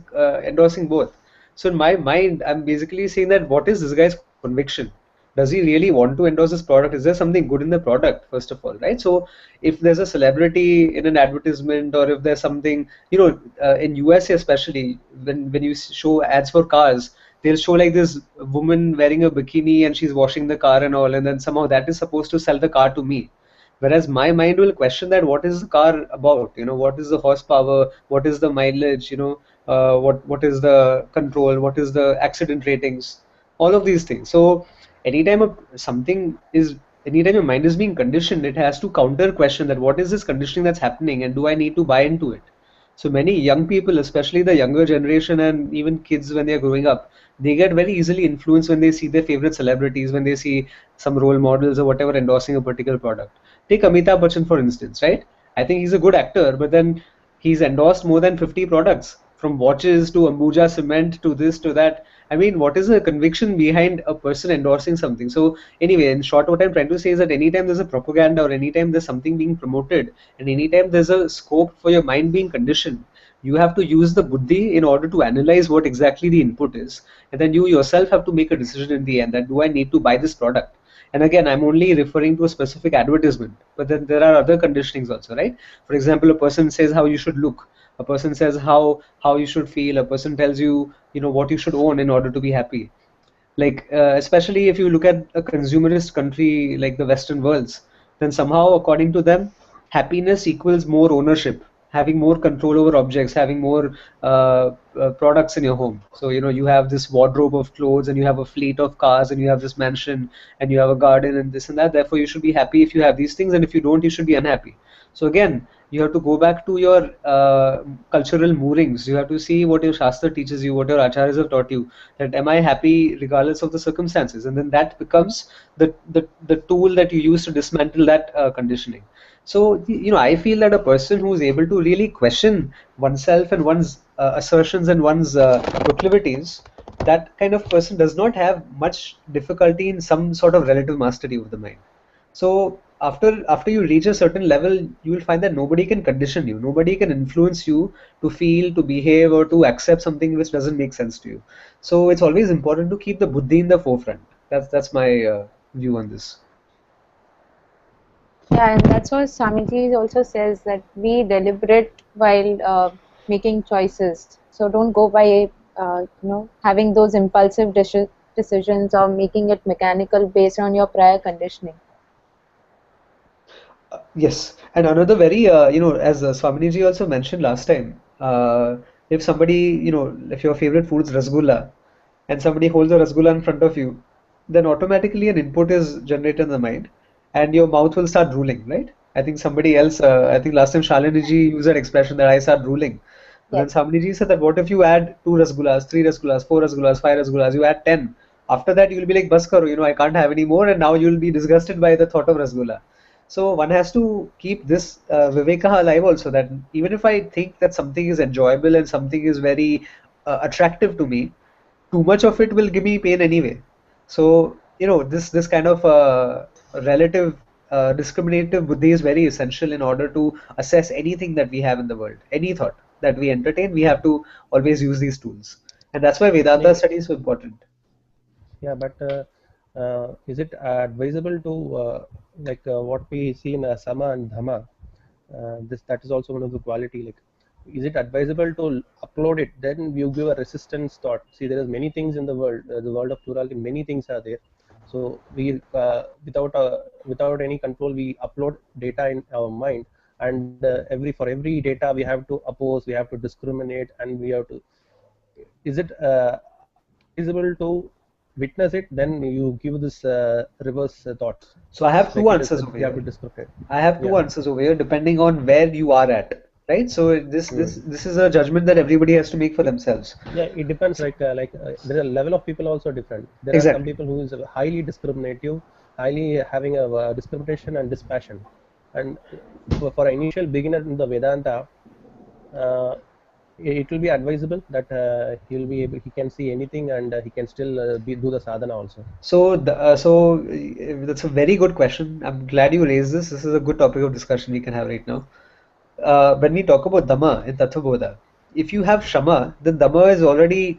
endorsing both. So in my mind, I'm basically saying that what is this guy's conviction? Does he really want to endorse this product? Is there something good in the product, first of all, right? So if there's a celebrity in an advertisement, or if there's something, in USA especially, when you show ads for cars, they'll show like this woman wearing a bikini and she's washing the car and all, and then somehow that is supposed to sell the car to me, whereas my mind will question that what is the car about, what is the horsepower, what is the mileage, what is the control, what is the accident ratings, all of these things. So anytime something is, anytime your mind is being conditioned, it has to counter question that what is this conditioning that's happening and do I need to buy into it. So many young people, especially the younger generation and even kids when they're growing up, they get very easily influenced when they see their favorite celebrities, when they see some role models or whatever endorsing a particular product. Take Amitabh Bachchan, for instance, right? I think he's a good actor, but then he's endorsed more than 50 products, from watches to Ambuja cement to this to that. I mean, what is the conviction behind a person endorsing something? So, anyway, in short, what I'm trying to say is that anytime there's a propaganda or anytime there's something being promoted and anytime there's a scope for your mind being conditioned, you have to use the buddhi in order to analyze what exactly the input is. And then you yourself have to make a decision in the end that do I need to buy this product? And again, I'm only referring to a specific advertisement, but then there are other conditionings also, right? For example, a person says how you should look, a person says how you should feel, a person tells you what you should own in order to be happy. Like especially if you look at a consumerist country like the Western worlds, then somehow according to them, happiness equals more ownership, having more control over objects, having more products in your home. So you have this wardrobe of clothes and you have a fleet of cars and you have this mansion and you have a garden and this and that, therefore you should be happy if you have these things, and if you don't, you should be unhappy. So again, you have to go back to your cultural moorings. You have to see what your shastra teaches you, what your acharyas have taught you, that am I happy regardless of the circumstances, and then that becomes the tool that you use to dismantle that conditioning. So I feel that a person who is able to really question oneself and one's assertions and one's proclivities, that kind of person does not have much difficulty in some sort of relative mastery of the mind. So after you reach a certain level, you will find that nobody can condition you, nobody can influence you to feel, to behave, or to accept something which doesn't make sense to you. So it's always important to keep the buddhi in the forefront. That's my view on this. Yeah, and that's what Swamiji also says, that be deliberate while making choices. So don't go by having those impulsive decisions or making it mechanical based on your prior conditioning. Yes, and another very, as Swaminiji also mentioned last time, if somebody, if your favorite food is rasgulla, and somebody holds a rasgulla in front of you, then automatically an input is generated in the mind, and your mouth will start drooling, right? I think somebody else, I think last time Shaliniji used that expression that I start drooling. But then Yes. Swaminiji said that what if you add 2 rasgullas, 3 rasgullas, 4 rasgullas, 5 rasgullas, you add 10. After that, you'll be like, bas karo, I can't have any more, and now you'll be disgusted by the thought of rasgulla. So one has to keep this viveka alive also, that even if I think that something is enjoyable and something is very attractive to me, too much of it will give me pain anyway. So this kind of relative discriminative buddhi is very essential in order to assess anything that we have in the world, any thought that we entertain. We have to always use these tools, and that's why Vedanta Yeah, study is so important. yeah, but is it advisable to what we see in Sama and Dhamma? This that is also one of the quality. Like, is it advisable to upload it? Then you give a resistance thought. See, there is many things in the world of plurality. Many things are there. So we without any control, we upload data in our mind, and for every data we have to oppose, we have to discriminate, and we have to. Is it advisable to witness it? Then you give this reverse thoughts. So I have two Like it is, answers over we have to here. discriminate. I have two Yeah. answers over here, depending on where you are at, right? So this is a judgment that everybody has to make for themselves. Yeah, it depends. There are level of people also different. There are some Exactly. people who is highly discriminative, highly having a discrimination and dispassion. And for an initial beginner in the Vedanta, uh, it will be advisable that he can see anything, and he can still do the sadhana also. That's a very good question. I'm glad you raised this. This is a good topic of discussion we can have right now. When we talk about Dhamma in Tattvabodha, if you have Shama, then Dhamma is already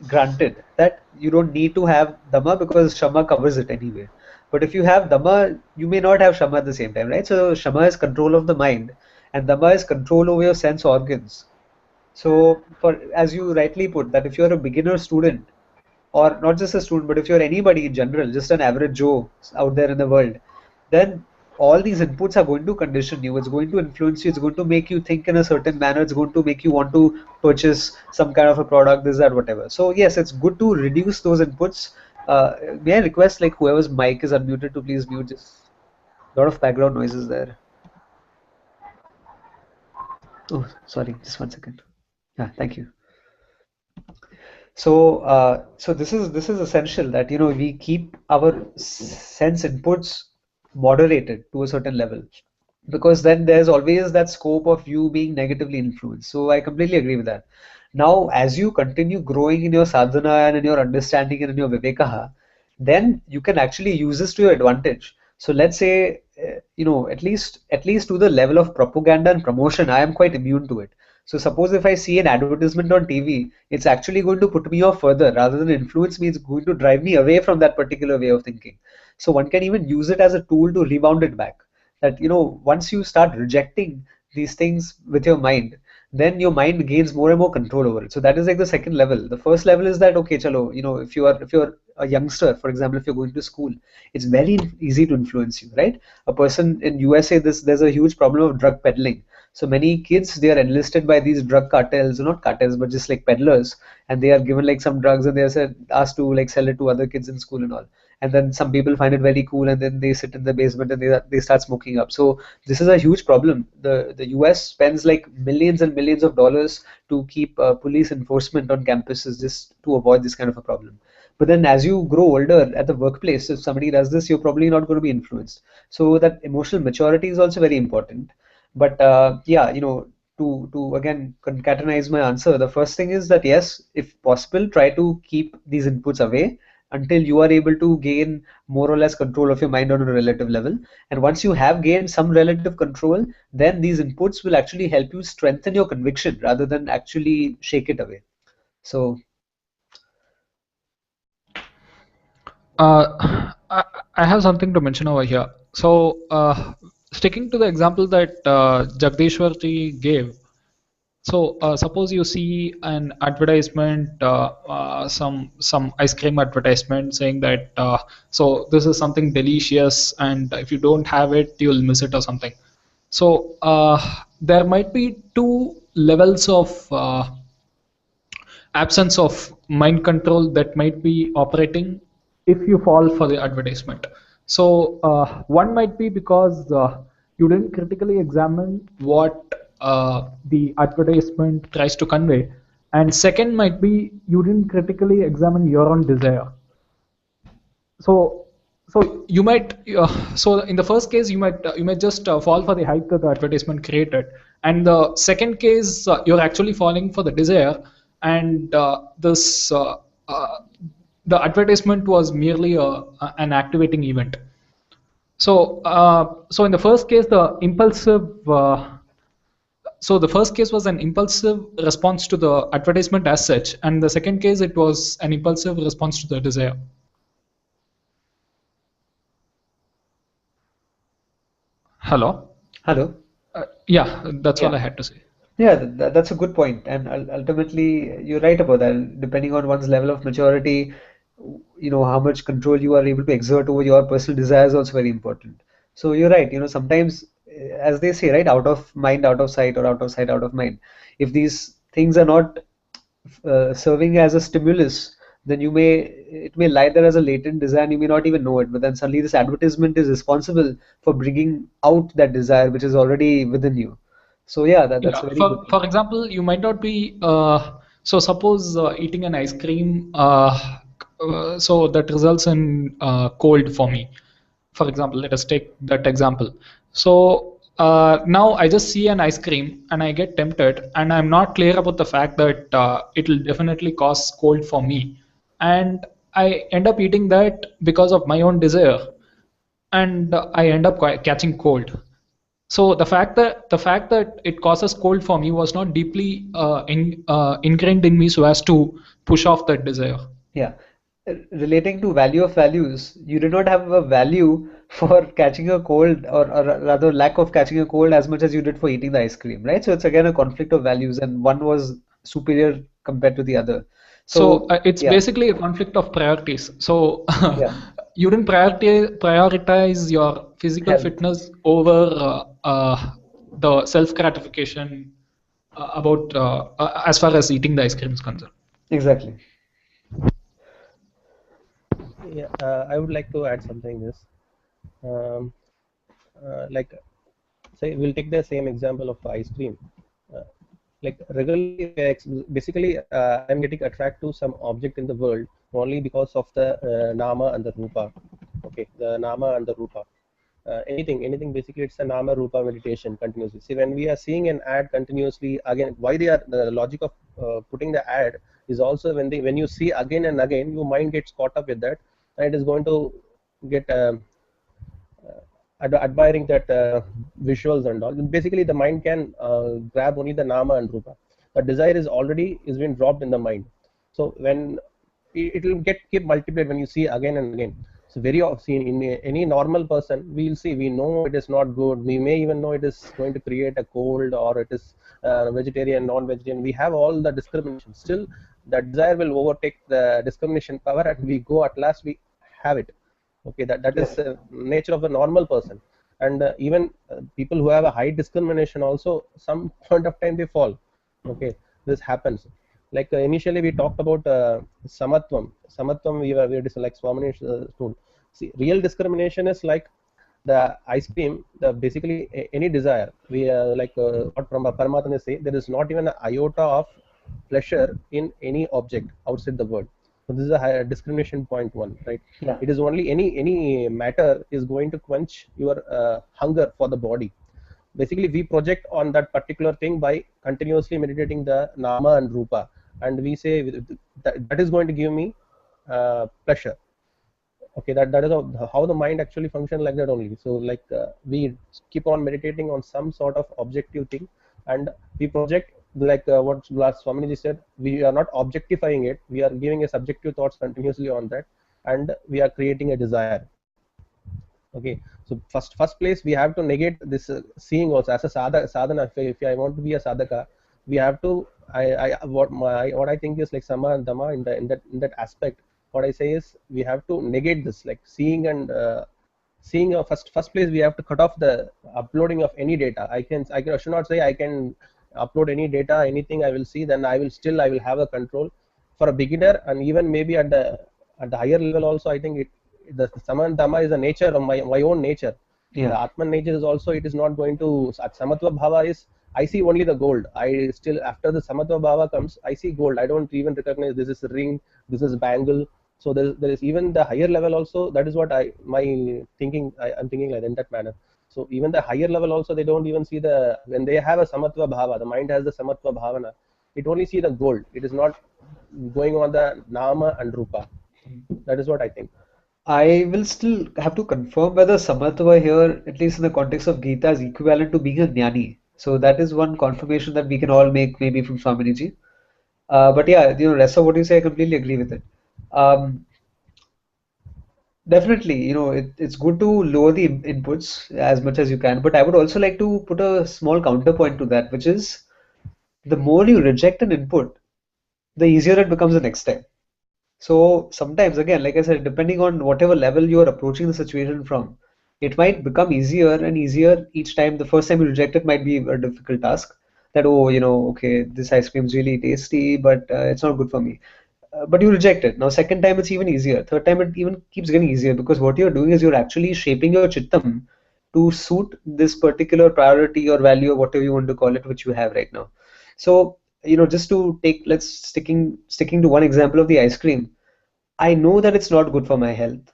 granted, that you don't need to have Dhamma because Shama covers it anyway. But if you have Dhamma, you may not have Shama at the same time, right? So Shama is control of the mind, and Dhamma is control over your sense organs. So, as you rightly put, that if you're a beginner student, or not just a student, but if you're anybody in general, just an average Joe out there in the world, then all these inputs are going to condition you. It's going to influence you. It's going to make you think in a certain manner. It's going to make you want to purchase some kind of a product, this, that, whatever. So yes, it's good to reduce those inputs. May I request, like, whoever's mic is unmuted to please mute? Just a lot of background noises there. Oh, sorry, just 1 second. Yeah, thank you. So this is essential, that we keep our sense inputs moderated to a certain level, because then there's always that scope of you being negatively influenced. So I completely agree with that. Now, as you continue growing in your sadhana and in your understanding and in your vivekaha, then you can actually use this to your advantage. So let's say, at least to the level of propaganda and promotion, I am quite immune to it. So suppose if I see an advertisement on TV, it's actually going to put me off further rather than influence me. It's going to drive me away from that particular way of thinking. So one can even use it as a tool to rebound it back. That once you start rejecting these things with your mind, then your mind gains more and more control over it. So that is like the second level. The first level is that, okay, chalo, if you're a youngster, for example, if you're going to school, it's very easy to influence you, right? A person in USA, there's a huge problem of drug peddling. So many kids, they are enlisted by these drug cartels, not cartels, but just like peddlers, and they are given like some drugs, and they are asked to like sell it to other kids in school and all. And then some people find it very cool, and then they sit in the basement and they start smoking up. So this is a huge problem. The US spends like millions and millions of dollars to keep police enforcement on campuses, just to avoid this kind of a problem. But then as you grow older at the workplace, if somebody does this, you're probably not going to be influenced. So that emotional maturity is also very important. But yeah, to again concatenize my answer, the first thing is that yes, if possible, try to keep these inputs away, until you are able to gain more or less control of your mind on a relative level. And once you have gained some relative control, then these inputs will actually help you strengthen your conviction rather than actually shake it away. So I have something to mention over here. So, sticking to the example that Jagdishwarji gave, so suppose you see an advertisement, some ice cream advertisement saying that so this is something delicious, and if you don't have it, you'll miss it or something. So there might be two levels of absence of mind control that might be operating if you fall for the advertisement. So one might be because you didn't critically examine what the advertisement tries to convey, and second might be you didn't critically examine your own desire. So you might so in the first case you might just fall for the hype that the advertisement created, and the second case you're actually falling for the desire, and this the advertisement was merely an activating event. So so in the first case the impulsive so the first case was an impulsive response to the advertisement as such, and the second case it was an impulsive response to the desire. Hello. hello. Yeah, that's all Yeah. I had to say. Yeah, that's a good point. And ultimately, you're right about that. Depending on one's level of maturity, how much control you are able to exert over your personal desires is also very important. So you're right. Sometimes, as they say, right, out of mind, out of sight, or out of sight, out of mind. If these things are not serving as a stimulus, then it may lie there as a latent desire, and you may not even know it. But then suddenly, this advertisement is responsible for bringing out that desire which is already within you. So yeah, that's Yeah, a very good for point. example, you might not be so suppose eating an ice cream so that results in cold for me. For example, let us take that example. So now I just see an ice cream and I get tempted, and I'm not clear about the fact that it will definitely cause cold for me, and I end up eating that because of my own desire, and I end up catching cold. So the fact that it causes cold for me was not deeply ingrained in me so as to push off that desire. Yeah. Relating to value of values, you do not have a value for catching a cold, or rather lack of catching a cold, as much as you did for eating the ice cream, right? So it's again a conflict of values, and one was superior compared to the other. So So it's yeah, basically a conflict of priorities. So yeah, you didn't prioritize your physical health. fitness over the self gratification about as far as eating the ice cream is concerned. Exactly. Yeah, I would like to add something. This, um, like, say, we'll take the same example of ice cream. Uh, like regularly, basically, I'm getting attracted to some object in the world only because of the nama and the rupa. Okay, the nama and the rupa. Anything basically, it's a nama rupa meditation continuously. See, when we are seeing an ad continuously, again, why they are the logic of putting the ad is also when you see again and again, your mind gets caught up with that, and it is going to get admiring that visuals and all. Basically, the mind can grab only the nama and rupa. The desire is been dropped in the mind. So when it will keep multiplied when you see again and again. So very often in any normal person, we know it is not good. We may even know it is going to create a cold, or it is vegetarian, non-vegetarian. We have all the discrimination. Still, the desire will overtake the discrimination power, and we go at last. We have it. Okay, that is Yes. nature of the normal person. And even people who have a high discrimination also, some point of time they fall. Okay, this happens. Like initially we talked about samatvam. We were like Swamini told. See, real discrimination is like the ice cream, the basically any desire we like what from Paramatma say, there is not even an iota of pleasure in any object outside the world. So this is a discrimination point one, right? Yeah. It is only any matter is going to quench your hunger for the body. Basically, we project on that particular thing by continuously meditating the nama and rupa, and we say that is going to give me pleasure. Okay, that is how the mind actually functions, like that only. So like we keep on meditating on some sort of objective thing, and we project, like what last Swamiji said, we are not objectifying it, we are giving a subjective thoughts continuously on that, and we are creating a desire. Okay, so first place we have to negate this seeing also as a sadhana. If I want to be a sadhaka, we have to, what I think is like sama and dhamma in that aspect. What I say is we have to negate this, like seeing and seeing. First place we have to cut off the uploading of any data. I should not say I can upload any data, anything I will see, then I will have a control. For a beginner, and even maybe at the higher level also, I think the Saman Dhamma is the nature of my own nature. Yeah. The Atman nature is also, it is not going to, at Samatva Bhava is, I see only the gold. I still, after the Samatva Bhava comes, I see gold. I don't even recognize this is a ring, this is bangle. So there is even the higher level also. That is what I'm thinking like in that manner. So even the higher level also, they don't even see when they have a Samatva Bhava, the mind has the Samatva Bhavana, it only see the gold. It is not going on the Nama and Rupa. That is what I think. I will still have to confirm whether samatva here, at least in the context of Gita, is equivalent to being a jnani. So that is one confirmation that we can all make, maybe from Swaminiji. But yeah, rest of what you say, I completely agree with it. Definitely, it's good to lower the inputs as much as you can. But I would also like to put a small counterpoint to that, which is the more you reject an input, the easier it becomes the next time. So sometimes, again, like I said, depending on whatever level you are approaching the situation from, it might become easier and easier each time. The first time you reject it might be a difficult task. That, oh, okay, this ice cream is really tasty, but it's not good for me. But you reject it. Now, second time it's even easier. Third time it even keeps getting easier, because what you're doing is you're actually shaping your chittam to suit this particular priority or value or whatever you want to call it, which you have right now. So, just to take, let's sticking to one example of the ice cream. I know that it's not good for my health,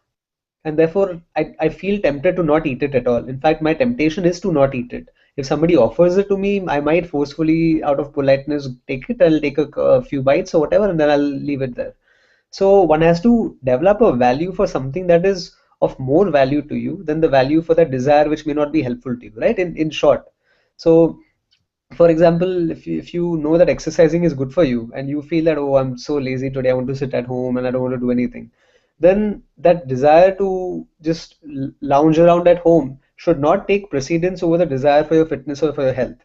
and therefore I feel tempted to not eat it at all. In fact, my temptation is to not eat it. If somebody offers it to me, I might forcefully, out of politeness, take it. I'll take a few bites or whatever, and then I'll leave it there. So one has to develop a value for something that is of more value to you than the value for that desire, which may not be helpful to you, right? In short. So for example, if you know that exercising is good for you, and you feel that, oh, I'm so lazy today, I want to sit at home and I don't want to do anything, then that desire to just lounge around at home should not take precedence over the desire for your fitness or for your health.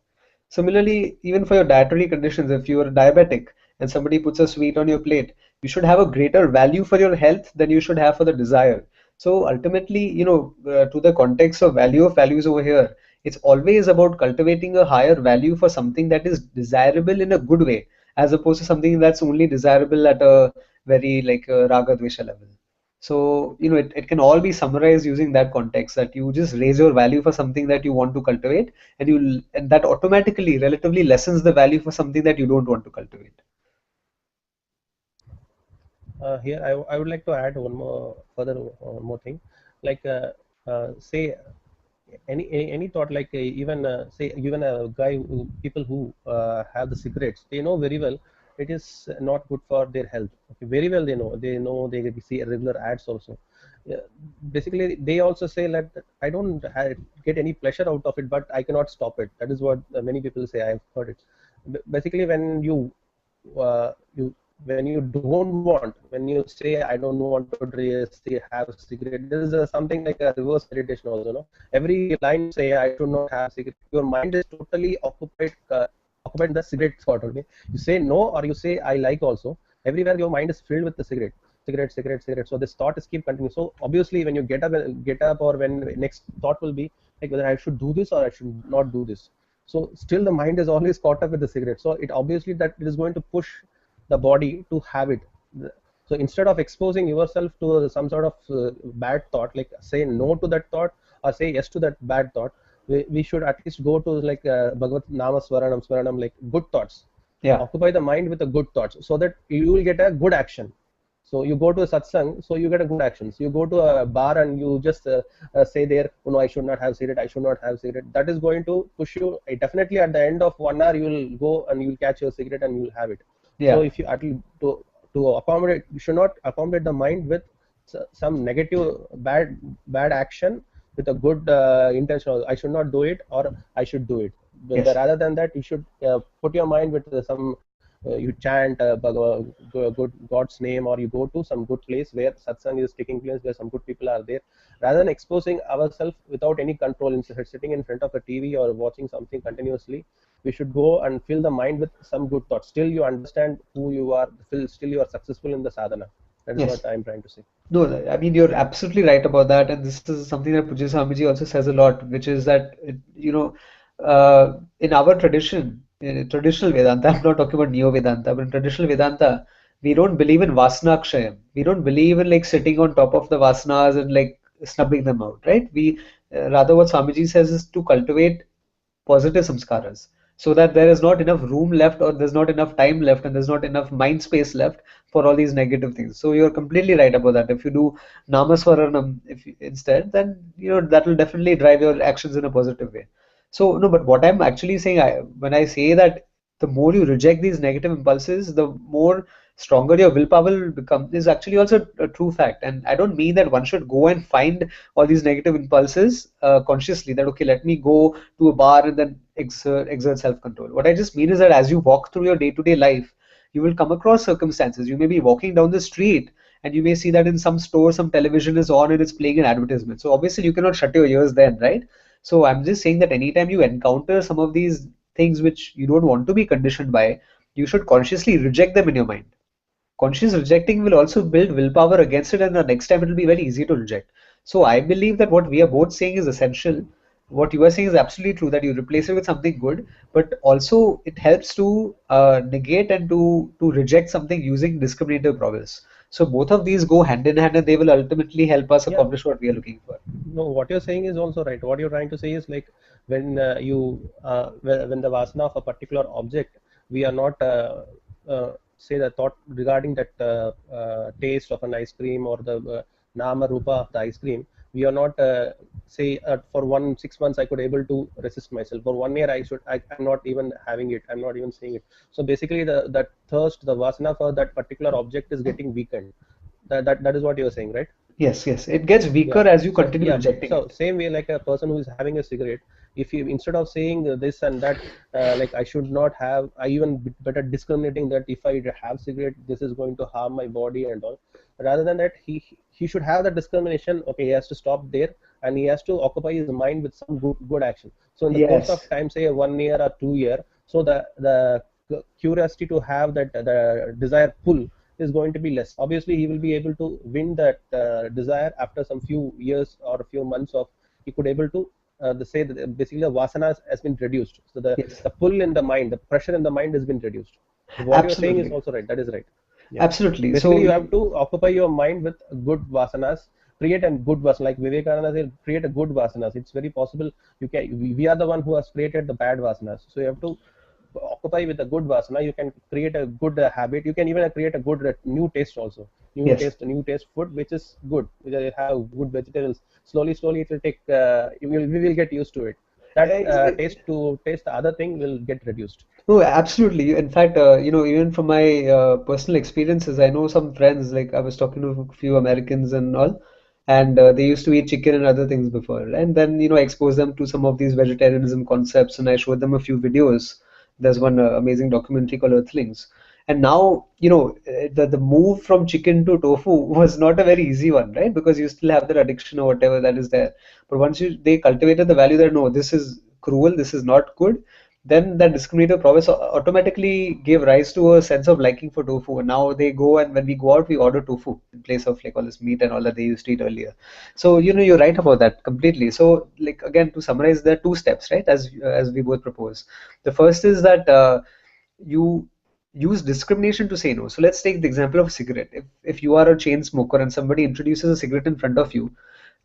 Similarly, even for your dietary conditions, if you are diabetic and somebody puts a sweet on your plate, you should have a greater value for your health than you should have for the desire. So ultimately, to the context of value of values over here, it's always about cultivating a higher value for something that is desirable in a good way, as opposed to something that's only desirable at a very like raga dvesha level. So, it can all be summarized using that context, that you just raise your value for something that you want to cultivate, and that automatically relatively lessens the value for something that you don't want to cultivate. Here I would like to add one more thing, like say any thought, like even say even a guy people who have the cigarettes, they know very well it is not good for their health. Okay, very well they know they see regular ads also. Yeah, basically they also say that I don't get any pleasure out of it, but I cannot stop it. That is what many people say. I've heard it. Basically, when you when you don't want, when you say I don't want to have a cigarette, this is something like a reverse meditation also, no? Every line you say I should not have cigarette, your mind is totally occupied in the cigarette spot. Okay, you say no, or you say I like also, everywhere your mind is filled with the cigarette. So this thought is keep continuing. So obviously when you get up, or when next thought will be like whether I should do this or I should not do this, so still the mind is always caught up with the cigarette. So it obviously that it is going to push the body to have it. So instead of exposing yourself to some sort of bad thought, like say no to that thought or say yes to that bad thought, we should at least go to like Bhagavad Nama Swaranam, like good thoughts. Yeah. Occupy the mind with the good thoughts, so that you will get a good action. So you go to a satsang, so you get a good action. So you go to a bar and you just say there, oh, no, I should not have cigarette, I should not have cigarette. That is going to push you. Definitely at the end of 1 hour, you will go and you will catch your cigarette and you will have it. Yeah. So if you at least to accommodate, you should not accommodate the mind with some negative bad action with a good intention. I should not do it, or I should do it. Yes. Rather than that, you should put your mind with some you chant Bhagavad, good God's name, or you go to some good place where satsang is taking place, where some good people are there. Rather than exposing ourselves without any control, instead sitting in front of a TV or watching something continuously, we should go and fill the mind with some good thoughts. Still you understand who you are, still you are successful in the sadhana. That is Yes. what I am trying to say. No, I mean, you're absolutely right about that, and this is something that Pujya Swamiji also says a lot, which is that in our tradition, in traditional Vedanta, I'm not talking about Neo Vedanta, but in traditional Vedanta, we don't believe in Vasana Kshayam. We don't believe in like sitting on top of the Vasanas and like snubbing them out, right? We rather what Swamiji says is to cultivate positive samskaras, so that there is not enough room left, or there's not enough time left, and there's not enough mind space left for all these negative things. So you're completely right about that. If you do namaswaranam instead, then that will definitely drive your actions in a positive way. So no, but what I'm actually saying, when I say that the more you reject these negative impulses, the more stronger your willpower will become, is actually also a true fact. And I don't mean that one should go and find all these negative impulses consciously, that okay, let me go to a bar and then exert self-control. What I just mean is that as you walk through your day-to-day life, you will come across circumstances. You may be walking down the street and you may see that in some store some television is on and it's playing an advertisement. So obviously you cannot shut your ears then, right? So I'm just saying that anytime you encounter some of these things which you don't want to be conditioned by, you should consciously reject them in your mind. Conscious rejecting will also build willpower against it, and the next time it will be very easy to reject. So I believe that what we are both saying is essential. What you are saying is absolutely true, that you replace it with something good, but also it helps to negate and to reject something using discriminative prowess. So both of these go hand in hand, and they will ultimately help us accomplish what we are looking for. No, what you're saying is also right. What you're trying to say is like when when the vasana of a particular object, we are not say the thought regarding that taste of an ice cream or the nama rupa of the ice cream. We are not say for 6 months I could able to resist myself. For 1 year I'm not even having it. I'm not even seeing it. So basically that thirst, the vasana for that particular object is getting weakened. That is what you're saying, right? Yes, it gets weaker as you continue rejecting so it. same way, like a person who is having a cigarette, if you, instead of saying this and that, like I should not have, I even better discriminating that if I have cigarette, this is going to harm my body and all. Rather than that, he should have the discrimination. Okay, he has to stop there, and he has to occupy his mind with some good action. So in the course of time, say 1 year or 2 year, so the curiosity to have that the desire pull is going to be less. Obviously, he will be able to win that desire after some few years or a few months of, he could able to say that basically the vasana has been reduced. So the pull in the mind, the pressure in the mind has been reduced. So what you're saying is also right. That is right. Yeah. Absolutely. Basically, So you have to occupy your mind with good vasanas. Create a good vasana, like Vivekananda said, create a good vasanas. It's very possible. You can. We are the one who has created the bad vasanas. So you have to occupy with a good vasana. You can create a good habit. You can even create a good new taste also. New taste food, which is good. We have good vegetables. Slowly it will take. We will get used to it. That taste the other thing will get reduced. No, absolutely. In fact, even from my personal experiences, I know some friends, like I was talking to a few Americans and all, and they used to eat chicken and other things before. And then, I exposed them to some of these vegetarianism concepts, and I showed them a few videos. There's one amazing documentary called Earthlings. And now, the move from chicken to tofu was not a very easy one, right? Because you still have that addiction or whatever that is there. But once they cultivated the value that, no, this is cruel, this is not good, then that discriminative prowess automatically gave rise to a sense of liking for tofu. And now they go, and when we go out, we order tofu in place of like all this meat and all that they used to eat earlier. So you're right about that completely. So like again, to summarize, there are two steps, right? As we both propose. The first is that you use discrimination to say no. So let's take the example of a cigarette. If you are a chain smoker and somebody introduces a cigarette in front of you,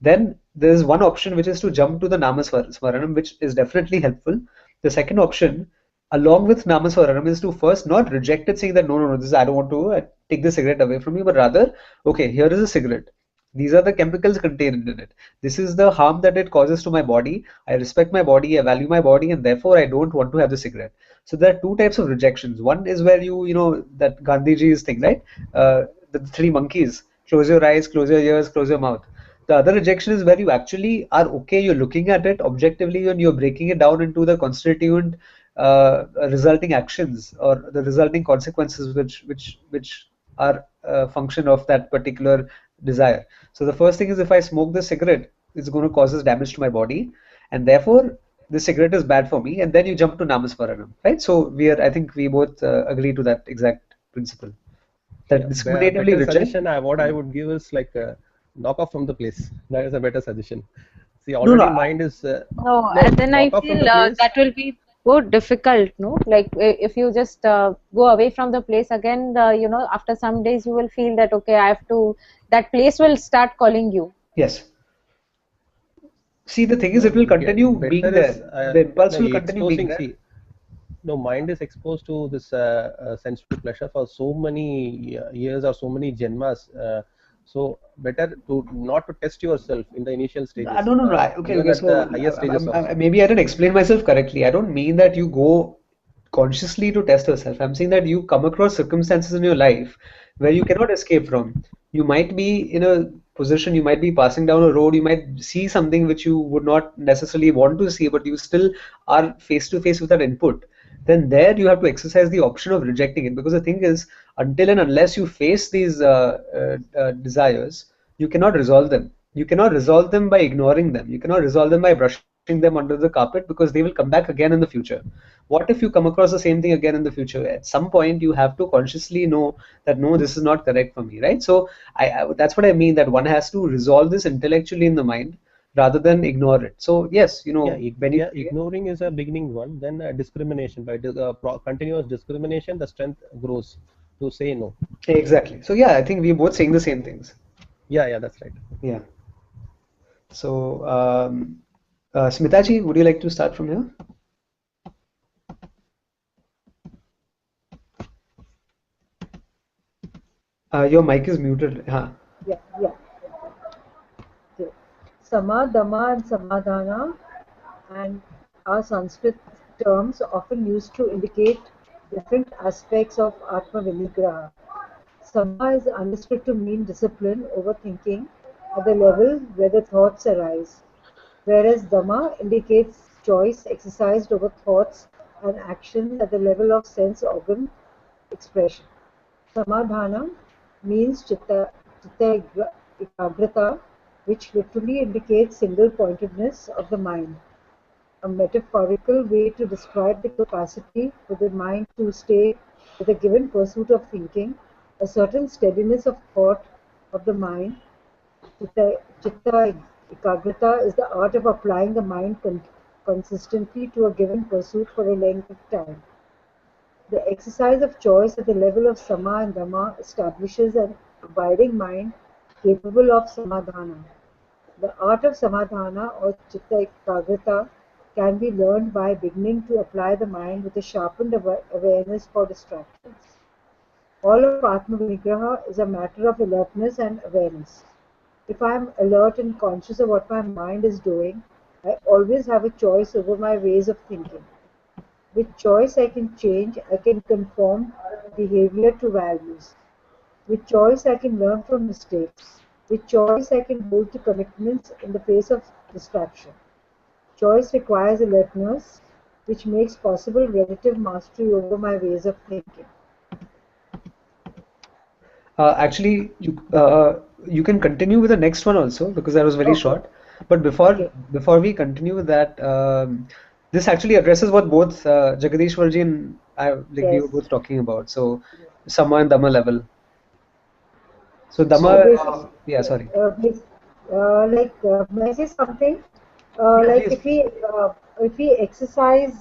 then there's one option, which is to jump to the namaswaranam, which is definitely helpful. The second option, along with namaswaranam, is to first not reject it, saying that no, this I don't want to take the cigarette away from you, but rather, okay, here is a cigarette. These are the chemicals contained in it. This is the harm that it causes to my body. I respect my body, I value my body, and therefore I don't want to have the cigarette. So there are two types of rejections. One is where you know that Gandhiji's thing, right? The three monkeys: close your eyes, close your ears, close your mouth. The other rejection is where you actually are okay, you're looking at it objectively and you're breaking it down into the constituent resulting actions or the resulting consequences which are a function of that particular desire. So the first thing is, if I smoke this cigarette, it's going to cause damage to my body, and therefore the cigarette is bad for me, and then you jump to namasmaranam, right? So I think we both agree to that exact principle, that Yeah, discriminatively better reject. suggestion. What I would give is like knock off from the place. That is a better suggestion. See, No, no, already mind is No, no and then I knock off from feel the place. that will be so difficult, no? Like if you just go away from the place again, after some days you will feel that okay, I have to. That place will start calling you. yes. See, the thing is, No, it will continue better being is there. The impulse no, will continue being exposing. there. See, no, mind is exposed to this sensory pleasure for so many years or so many janmas. So better to not to test yourself in the initial stages, No, no, no. Okay, even okay. at the So higher stages also. maybe I didn't explain myself correctly. I don't mean that you go consciously to test yourself. I'm saying that you come across circumstances in your life where you cannot escape from. You might be in a position, you might be passing down a road, you might see something which you would not necessarily want to see, but you still are face to face with that input. Then there you have to exercise the option of rejecting it, because the thing is, until and unless you face these desires, you cannot resolve them. You cannot resolve them by ignoring them. You cannot resolve them by brushing them under the carpet, because they will come back again in the future. What if you come across the same thing again in the future? At some point, you have to consciously know that no, this is not correct for me, right? So that's what I mean, that one has to resolve this intellectually in the mind rather than ignore it. So yes, Yeah, when you ignoring is a beginning one. Then discrimination by continuous discrimination, the strength grows to say no. exactly. So yeah, I think we're both saying the same things. Yeah, yeah, that's right. Yeah. So Smitaji, would you like to start from here? Your mic is muted. Huh. Yeah, yeah. Okay. Sama, Dhamma, and Samadhana and are Sanskrit terms often used to indicate different aspects of Atma Vinigraha. Sama is understood to mean discipline over thinking at the level where the thoughts arise, whereas Dhamma indicates choice exercised over thoughts and actions at the level of sense organ expression. Samadhana means chitta ekagrata, which literally indicates single-pointedness of the mind, a metaphorical way to describe the capacity for the mind to stay with a given pursuit of thinking, a certain steadiness of thought of the mind. Chitta ekagrata is the art of applying the mind consistently to a given pursuit for a length of time. The exercise of choice at the level of sama and dhamma establishes an abiding mind capable of samadhana. The art of samadhana or chitta ekagrata can be learned by beginning to apply the mind with a sharpened awareness for distractions. All of Atma Vinigraha is a matter of alertness and awareness. If I am alert and conscious of what my mind is doing, I always have a choice over my ways of thinking. With choice I can change, I can conform behavior to values. With choice I can learn from mistakes. With choice I can hold to commitments in the face of distraction. Choice requires alertness, which makes possible relative mastery over my ways of thinking. Actually, you can continue with the next one also, because that was very Okay, short. But before okay, before we continue with that, this actually addresses what both Jagadishwarji and we were yes. both talking about. So Sama and Dhamma level. So So Dhamma, basically, yeah, sorry. may I say something? Yeah, Like please. if we exercise,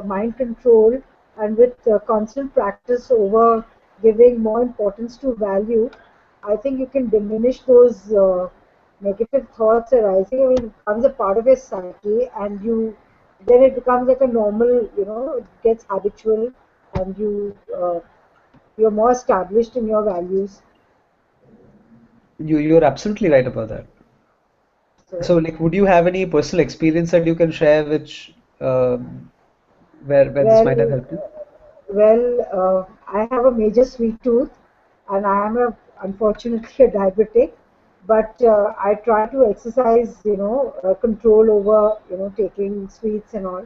mind control and with constant practice over giving more importance to value, I think you can diminish those negative thoughts arising. I mean, it becomes a part of your psyche, and then it becomes like a normal, it gets habitual, and you're more established in your values. You're absolutely right about that. So. So, like, would you have any personal experience that you can share, which um, where this might have helped you? I have a major sweet tooth, and I am unfortunately a diabetic. But I try to exercise, control over, taking sweets and all.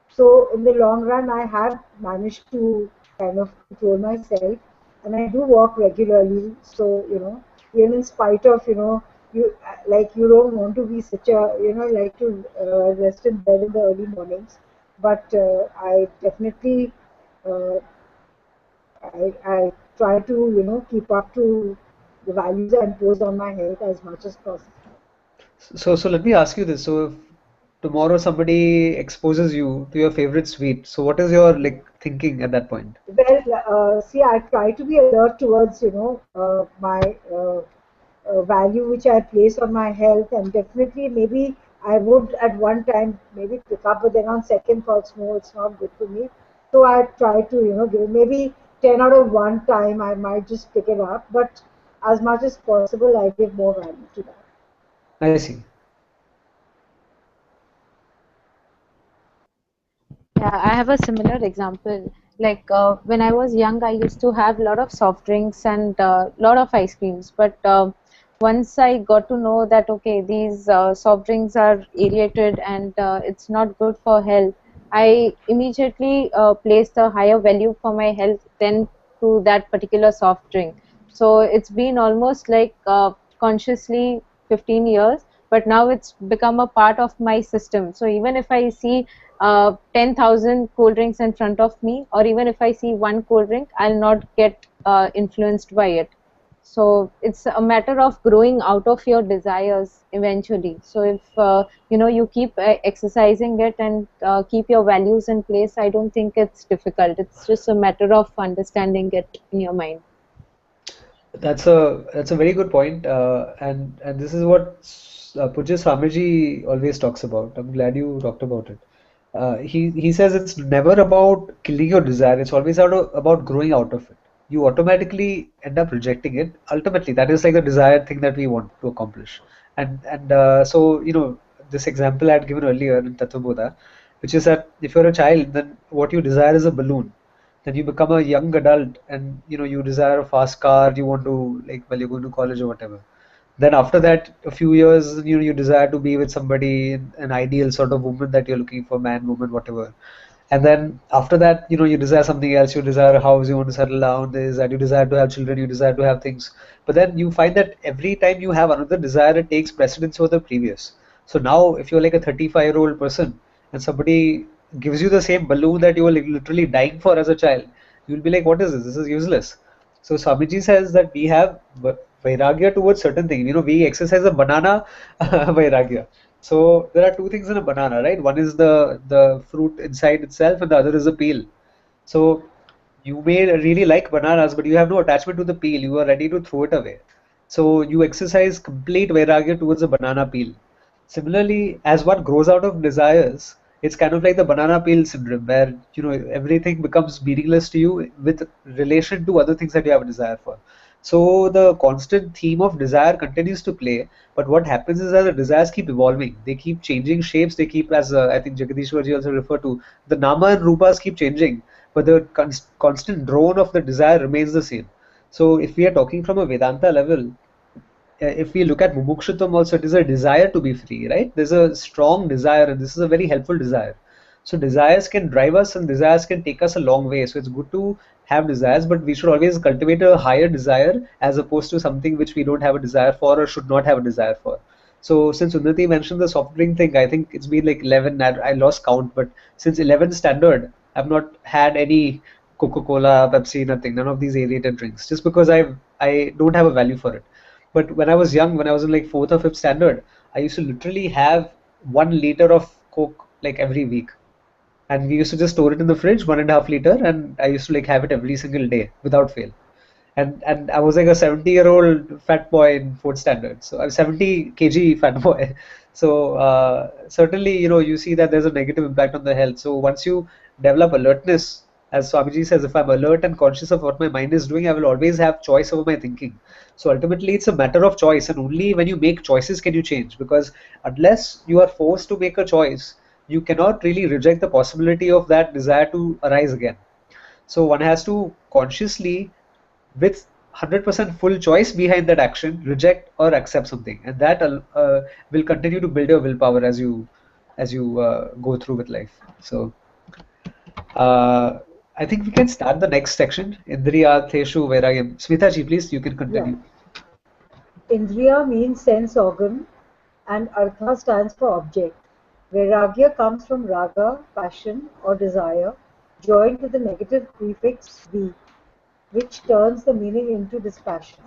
So in the long run, I have managed to kind of control myself, and I do walk regularly. So even in spite of you like you don't want to be such a like to rest in bed in the early mornings, but I definitely uh, I try to keep up to the values I impose on my health as much as possible. So let me ask you this. So if tomorrow somebody exposes you to your favorite sweet, so what is your like thinking at that point? Well, see, I try to be alert towards my value which I place on my health, and definitely maybe I would at one time maybe pick up, but then on second thoughts, no, it's not good for me. So I try to give maybe 10 out of one time I might just pick it up, but as much as possible I give more value to that. I see. Yeah, I have a similar example. Like when I was young, I used to have a lot of soft drinks and a lot of ice creams. But once I got to know that, okay, these soft drinks are aerated and it's not good for health, I immediately placed a higher value for my health than to that particular soft drink. So it's been almost like consciously 15 years, but now it's become a part of my system. So even if I see 10,000 cold drinks in front of me, or even if I see one cold drink, I'll not get influenced by it. So it's a matter of growing out of your desires eventually. So if you keep exercising it and keep your values in place, I don't think it's difficult. It's just a matter of understanding it in your mind. That's a very good point, and this is what Pujya Swamiji always talks about. I'm glad you talked about it. He says it's never about killing your desire. It's always about growing out of it. You automatically end up rejecting it. Ultimately, that is like the desired thing that we want to accomplish. And so this example I had given earlier in Tattvaboda, which is that if you're a child, then what you desire is a balloon. Then you become a young adult, and you desire a fast car. You want to, like, well, you're going to college or whatever. Then after that, a few years, you desire to be with somebody, an ideal sort of woman that you're looking for, man, woman, whatever. And then after that, you desire something else. You desire a house. You want to settle down. This, that, you desire to have children. You desire to have things. But then you find that every time you have another desire, it takes precedence over the previous. So now, if you're like a 35-year-old person and somebody gives you the same balloon that you were like literally dying for as a child, you'll be like, what is this? This is useless. So Swamiji says that we have vairagya towards certain things. We exercise a banana vairagya. So there are two things in a banana, right? One is the fruit inside itself, and the other is the peel. So you may really like bananas, but you have no attachment to the peel. You are ready to throw it away. So you exercise complete vairagya towards the banana peel. Similarly, as one grows out of desires, it's kind of like the banana peel syndrome, where everything becomes meaningless to you with relation to other things that you have a desire for. So the constant theme of desire continues to play, but what happens is that the desires keep evolving. They keep changing shapes. They keep, as I think Jagadishwarji also referred to, the nama and rupas keep changing, but the constant drone of the desire remains the same. So if we are talking from a Vedanta level, if we look at mumukshutvam also, it is a desire to be free, right? There's a strong desire, and this is a very helpful desire. So desires can drive us, and desires can take us a long way. So it's good to have desires, but we should always cultivate a higher desire as opposed to something which we don't have a desire for or should not have a desire for. So since Unnati mentioned the soft drink thing, I think it's been like 11. I lost count, but since 11 standard, I've not had any Coca-Cola, Pepsi, nothing, none of these aerated drinks, just because I don't have a value for it. But when I was young, when I was in like fourth or fifth standard, I used to literally have 1 liter of Coke like every week. And we used to just store it in the fridge, 1.5 liter, and I used to like have it every single day without fail. And I was like a 70-year-old fat boy in fourth standard. So I'm 70 kg fat boy. So certainly, you see that there's a negative impact on the health. So once you develop alertness, as Swamiji says, if I'm alert and conscious of what my mind is doing, I will always have choice over my thinking. So ultimately, it's a matter of choice, and only when you make choices can you change. Because unless you are forced to make a choice, you cannot really reject the possibility of that desire to arise again. So one has to consciously, with 100% full choice behind that action, reject or accept something, and that will continue to build your willpower as you go through with life. So I think we can start the next section. Indriyartheshu vairagam. Smita ji, please, you can Yeah. continue. Indriya means sense organ and Artha stands for object. Vairagya comes from raga, passion or desire, joined to the negative prefix vi, which turns the meaning into dispassion.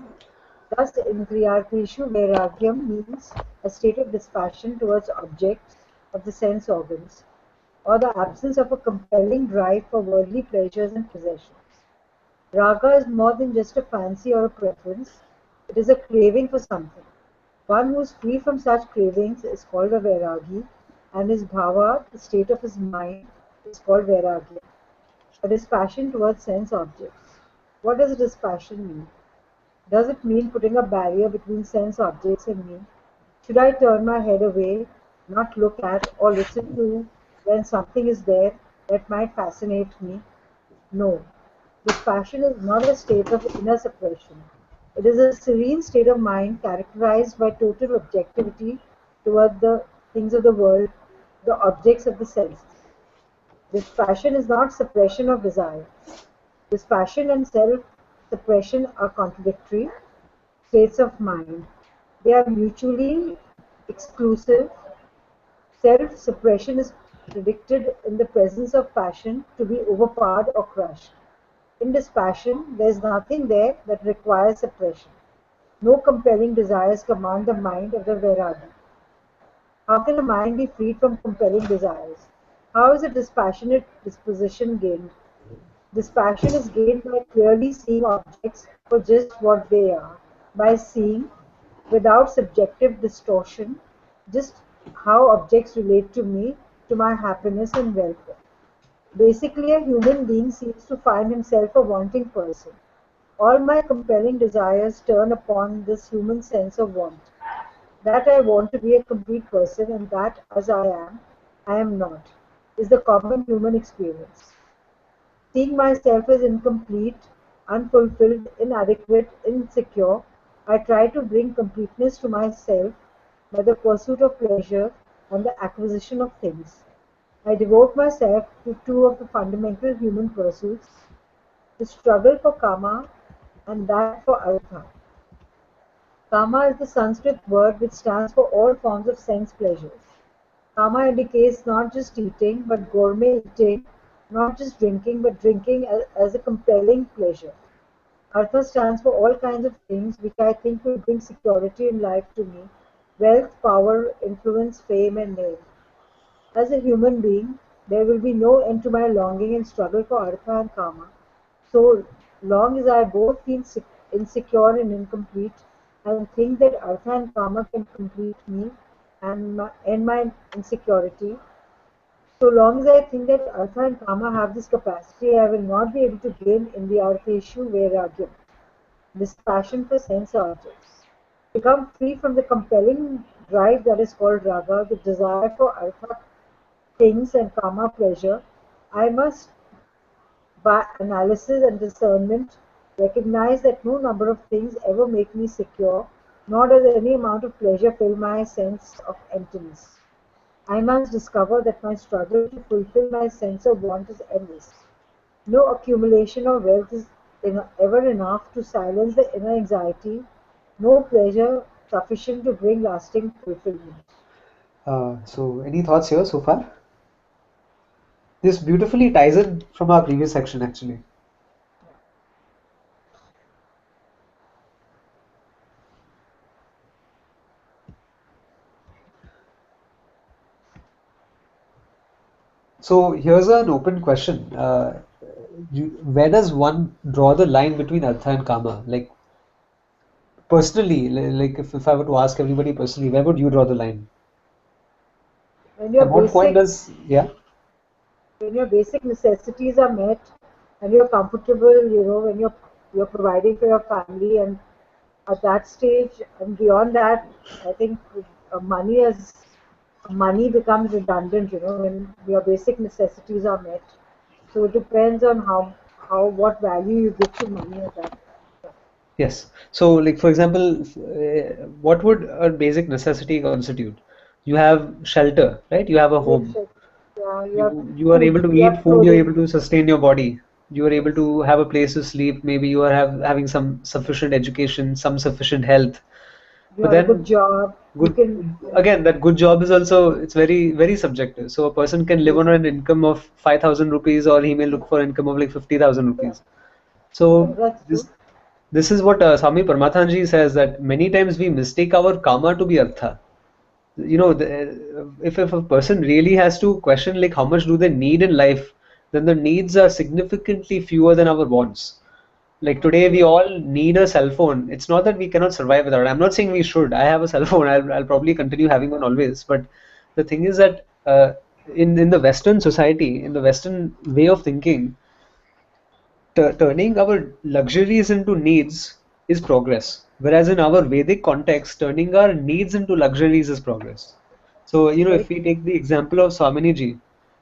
Thus, Indriyartheshu vairagyam means a state of dispassion towards objects of the sense organs, or the absence of a compelling drive for worldly pleasures and possessions. Raga is more than just a fancy or a preference, it is a craving for something. One who is free from such cravings is called a Vairagi, and his bhava, the state of his mind, is called Vairagya, a dispassion towards sense objects. What does dispassion mean? Does it mean putting a barrier between sense objects and me? Should I turn my head away, not look at or listen to when something is there that might fascinate me? No. This passion is not a state of inner suppression. It is a serene state of mind characterized by total objectivity toward the things of the world, the objects of the senses. This passion is not suppression of desire. This passion and self-suppression are contradictory states of mind. They are mutually exclusive. Self-suppression is predicted in the presence of passion to be overpowered or crushed. In dispassion, there is nothing there that requires suppression. No compelling desires command the mind of the Vairagi. How can a mind be freed from compelling desires? How is a dispassionate disposition gained? Dispassion is gained by clearly seeing objects for just what they are, by seeing, without subjective distortion, just how objects relate to me, to my happiness and welfare. Basically, a human being seems to find himself a wanting person. All my compelling desires turn upon this human sense of want. That I want to be a complete person and that, as I am not, is the common human experience. Seeing myself as incomplete, unfulfilled, inadequate, insecure, I try to bring completeness to myself by the pursuit of pleasure and the acquisition of things. I devote myself to two of the fundamental human pursuits, the struggle for kama and that for artha. Kama is the Sanskrit word which stands for all forms of sense pleasures. Kama indicates not just eating, but gourmet eating, not just drinking, but drinking as a compelling pleasure. Artha stands for all kinds of things which I think will bring security in life to me, wealth, power, influence, fame, and name. As a human being, there will be no end to my longing and struggle for artha and kama, so long as I both feel insecure and incomplete and think that artha and kama can complete me and my insecurity, so long as I think that artha and kama have this capacity, I will not be able to gain in the artheshu vairagyam, this passion for sense objects. Become free from the compelling drive that is called raga, the desire for artha things and kama pleasure, I must, by analysis and discernment, recognize that no number of things ever make me secure, nor does any amount of pleasure fill my sense of emptiness. I must discover that my struggle to fulfill my sense of want is endless. No accumulation of wealth is ever enough to silence the inner anxiety, no pleasure sufficient to bring lasting fulfillment. So any thoughts here so far? This beautifully ties in from our previous section actually. So here's an open question. Where does one draw the line between artha and kama? Like personally, like if I were to ask everybody personally, where would you draw the line? When your At what point basic does, yeah? when your basic necessities are met and you're comfortable, when you're providing for your family, and at that stage and beyond that, I think money has money becomes redundant, when your basic necessities are met. So it depends on what value you give to money at that point. Yes. So, like for example, what would a basic necessity constitute? You have shelter, right? You have a You have home. shelter, yeah, you have You are able food, to you eat have food. You're clothing. able to sustain your body. You are able Yes, to have a place to sleep. Maybe you are having some sufficient education, some sufficient health. you But have a good then job. You good can, again, that good job is also, it's very subjective. So a person can live yes, on an income of 5,000 rupees, or he may look for income of like 50,000 yeah, rupees. So that's true. this is what Swami Paramathanji says, that many times we mistake our karma to be artha. If a person really has to question like how much do they need in life, then the needs are significantly fewer than our wants. Like today, we True. all need a cell phone. It's not that we cannot survive without it. I'm not saying we should. I have a cell phone. I'll probably continue having one always. But the thing is that in the Western society, in the Western way of thinking, turning our luxuries into needs is progress. Whereas in our Vedic context, turning our needs into luxuries is progress. So, Very if we true. take the example of Swamini ji,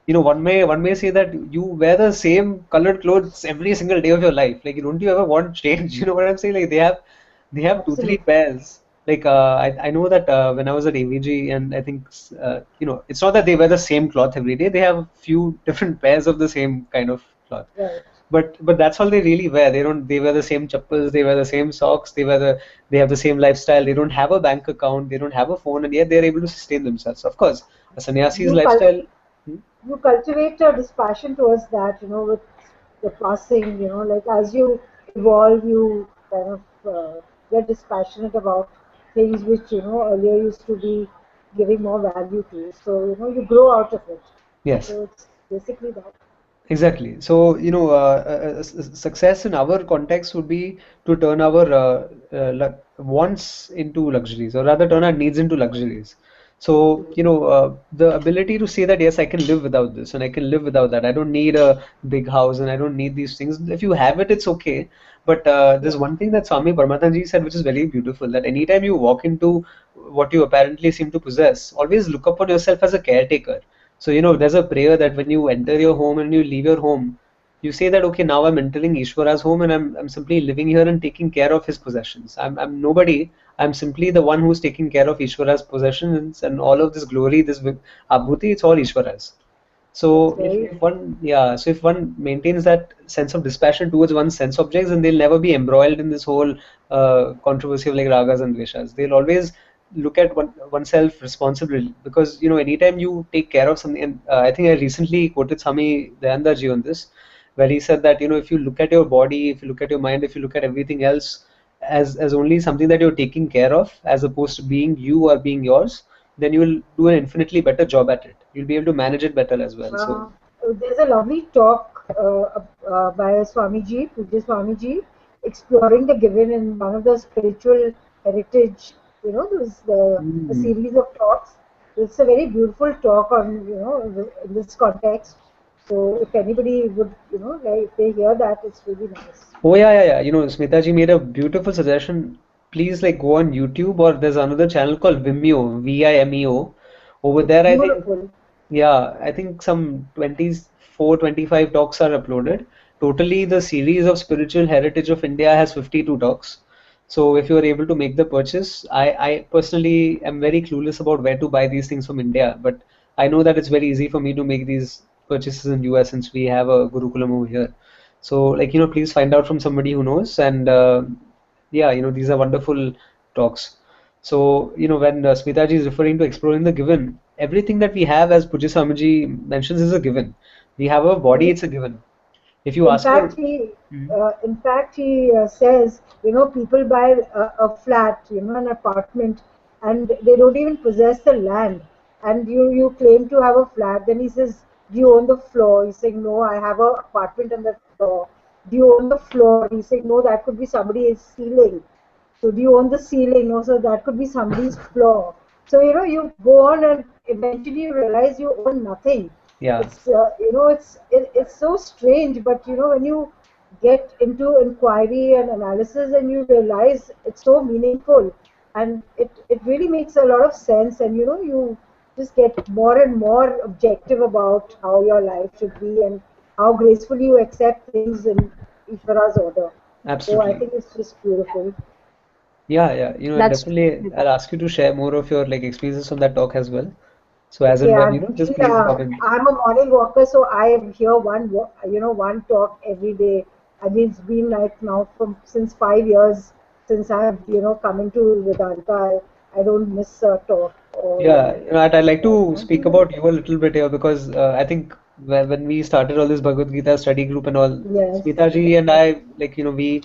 one may say that you wear the same colored clothes every single day of your life. Like, don't you ever want change? You know what I'm saying? Like, they have two, three Absolutely. pairs. Like, I know that when I was at AVG, and I think it's not that they wear the same cloth every day. They have a few different pairs of the same kind of cloth. Right. But that's all they really wear. They wear the same chappals, they wear the same socks, they have the same lifestyle. They don't have a bank account, they don't have a phone, and yet they're able to sustain themselves. Of course, a sannyasi's You cul- lifestyle. Hmm? you cultivate a dispassion towards that, with the passing, like as you evolve, you kind of get dispassionate about things which, earlier used to be giving more value to. So, you grow out of it. Yes. So it's basically that. Exactly. So, success in our context would be to turn our wants into luxuries, or rather turn our needs into luxuries. So, the ability to say that, yes, I can live without this and I can live without that. I don't need a big house and I don't need these things. If you have it, it's okay. But there's Yeah. one thing that Swami Paramathanji said, which is very beautiful, that anytime you walk into what you apparently seem to possess, always look upon yourself as a caretaker. So, there's a prayer that when you enter your home and you leave your home, you say that, okay, now I'm entering Ishvara's home and I'm simply living here and taking care of his possessions. I'm nobody. I'm simply the one who's taking care of Ishvara's possessions, and all of this glory, this abhuti, it's all Ishvara's. That's So very, if one maintains that sense of dispassion towards one's sense objects, then they'll never be embroiled in this whole controversy of like ragas and dveshas. They'll always look at oneself responsibly, because anytime you take care of something, and I think I recently quoted Swami Dayananda ji on this, where he said that if you look at your body, if you look at your mind, if you look at everything else as only something that you're taking care of, as opposed to being you or being yours, then you will do an infinitely better job at it. You'll be able to manage it better as well. So, uh, there's a lovely talk by Swamiji, Pujya Swamiji, exploring the given in one of the spiritual heritage, there's a mm, series of talks. It's a very beautiful talk on, in this context. So if anybody would, like, if they hear that, it's really nice. oh yeah. Smita ji made a beautiful suggestion. Please like go on YouTube, or there's another channel called Vimeo, Vimeo. Over It's there, I think, beautiful. yeah, I think some 24, 25 talks are uploaded. Totally, the series of spiritual heritage of India has 52 talks. So if you are able to make the purchase, I personally am very clueless about where to buy these things from India, but I know that it's very easy for me to make these purchases in US, since we have a Gurukulam over here. So like, please find out from somebody who knows, and yeah, these are wonderful talks. So, when Smitaji is referring to exploring the given, everything that we have, as Pujya Swamiji mentions, is a given. We have a body, it's a given. If you In ask fact, for, he, Mhm. says, people buy a flat, an apartment, and they don't even possess the land. And you claim to have a flat. Then he says, "Do you own the floor?" He's saying, "No, I have an apartment on the floor." "Do you own the floor?" He's saying, "No, that could be somebody's ceiling." "So do you own the ceiling?" "No, so that could be somebody's floor." So you go on, and eventually you realize you own nothing. Yeah, It's so strange, but when you get into inquiry and analysis, and you realize it's so meaningful, and it really makes a lot of sense, and you just get more and more objective about how your life should be and how gracefully you accept things in Ishvara's order. So I Absolutely. think it's just beautiful. Yeah. That's Definitely, I'll ask you to share more of your like experiences from that talk as well. So as and Okay, when, just please yeah, comment. I'm a morning walker, so I hear one talk every day. I mean, it's been like now from since 5 years since I have, come into Vedanta. I don't miss a talk or, Yeah, I'd like to speak something. about you a little bit here because I think when we started all this Bhagavad Gita study group and all, Yes. Smita ji and I, like, the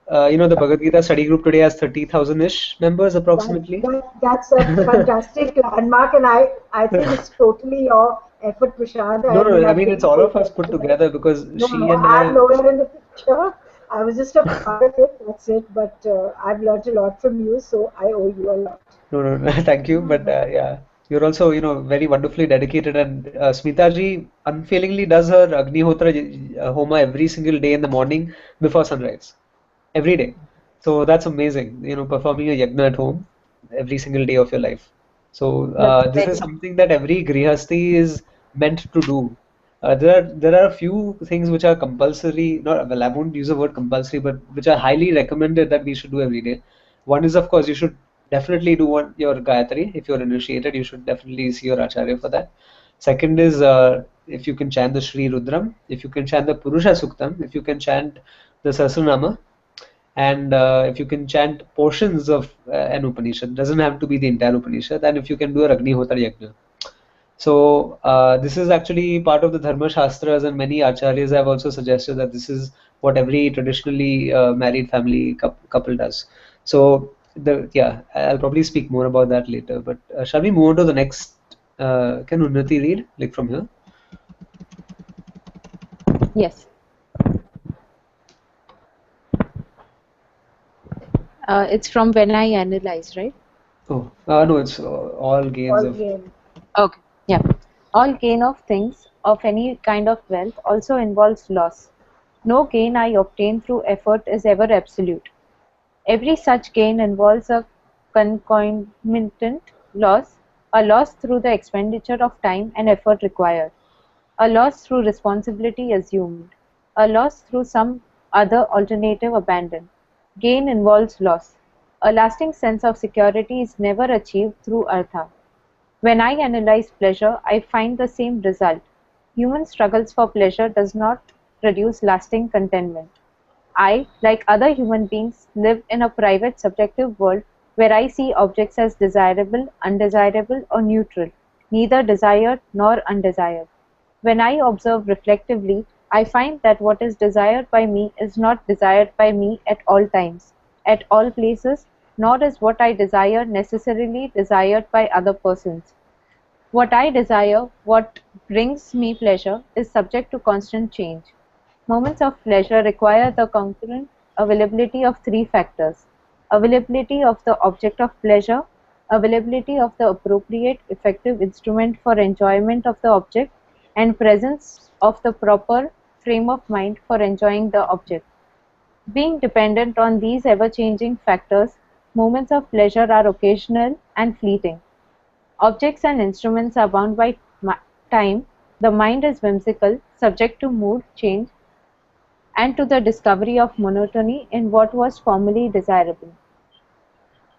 Bhagavad Gita study group today has 30,000-ish members approximately. That's a fantastic landmark, and I think it's totally your effort, Prashant. No, I mean, no, I I've mean, been it's all paying of us put attention. together because No, she and I'm I, nowhere in the picture. I was just a part of it. That's it. But I've learned a lot from you, so I owe you a lot. no, thank you, but yeah, you're also, very wonderfully dedicated. And Smita ji unfailingly does her Agnihotra Homa every single day in the morning before sunrise. Every day. So that's amazing, performing a yajna at home every single day of your life. So that's this is very something that every grihasti is meant to do. There are a few things which are compulsory, not well, I won't use the word compulsory, but which are highly recommended that we should do every day. One is, of course, you should definitely do your Gayatri. If you're initiated, you should definitely see your Acharya for that. Second is if you can chant the Shri Rudram, if you can chant the Purusha Suktam, if you can chant the Sahasranama, and if you can chant portions of an Upanishad, doesn't have to be the entire Upanishad, and if you can do a Agnihotra Yajna. So this is actually part of the Dharma Shastras, and many acharyas have also suggested that this is what every traditionally married family couple does. So I'll probably speak more about that later. But shall we move on to the next? Can Unnati read like from here? yes. It's from When I Analyze, right? Oh, no, it's all gains All of. game. Okay. Yeah. All gain of things of any kind of wealth also involves loss. No gain I obtain through effort is ever absolute. Every such gain involves a concomitant loss, a loss through the expenditure of time and effort required, a loss through responsibility assumed, a loss through some other alternative abandoned. Gain involves loss. A lasting sense of security is never achieved through artha. When I analyze pleasure, I find the same result. Human struggles for pleasure does not produce lasting contentment. I, like other human beings, live in a private subjective world where I see objects as desirable, undesirable, or neutral, neither desired nor undesired. When I observe reflectively, I find that what is desired by me is not desired by me at all times, at all places, nor is what I desire necessarily desired by other persons. What I desire, what brings me pleasure, is subject to constant change. Moments of pleasure require the concurrent availability of three factors: availability of the object of pleasure, availability of the appropriate effective instrument for enjoyment of the object, and presence of the proper frame of mind for enjoying the object. Being dependent on these ever-changing factors, moments of pleasure are occasional and fleeting. Objects and instruments are bound by time, the mind is whimsical, subject to mood change and to the discovery of monotony in what was formerly desirable.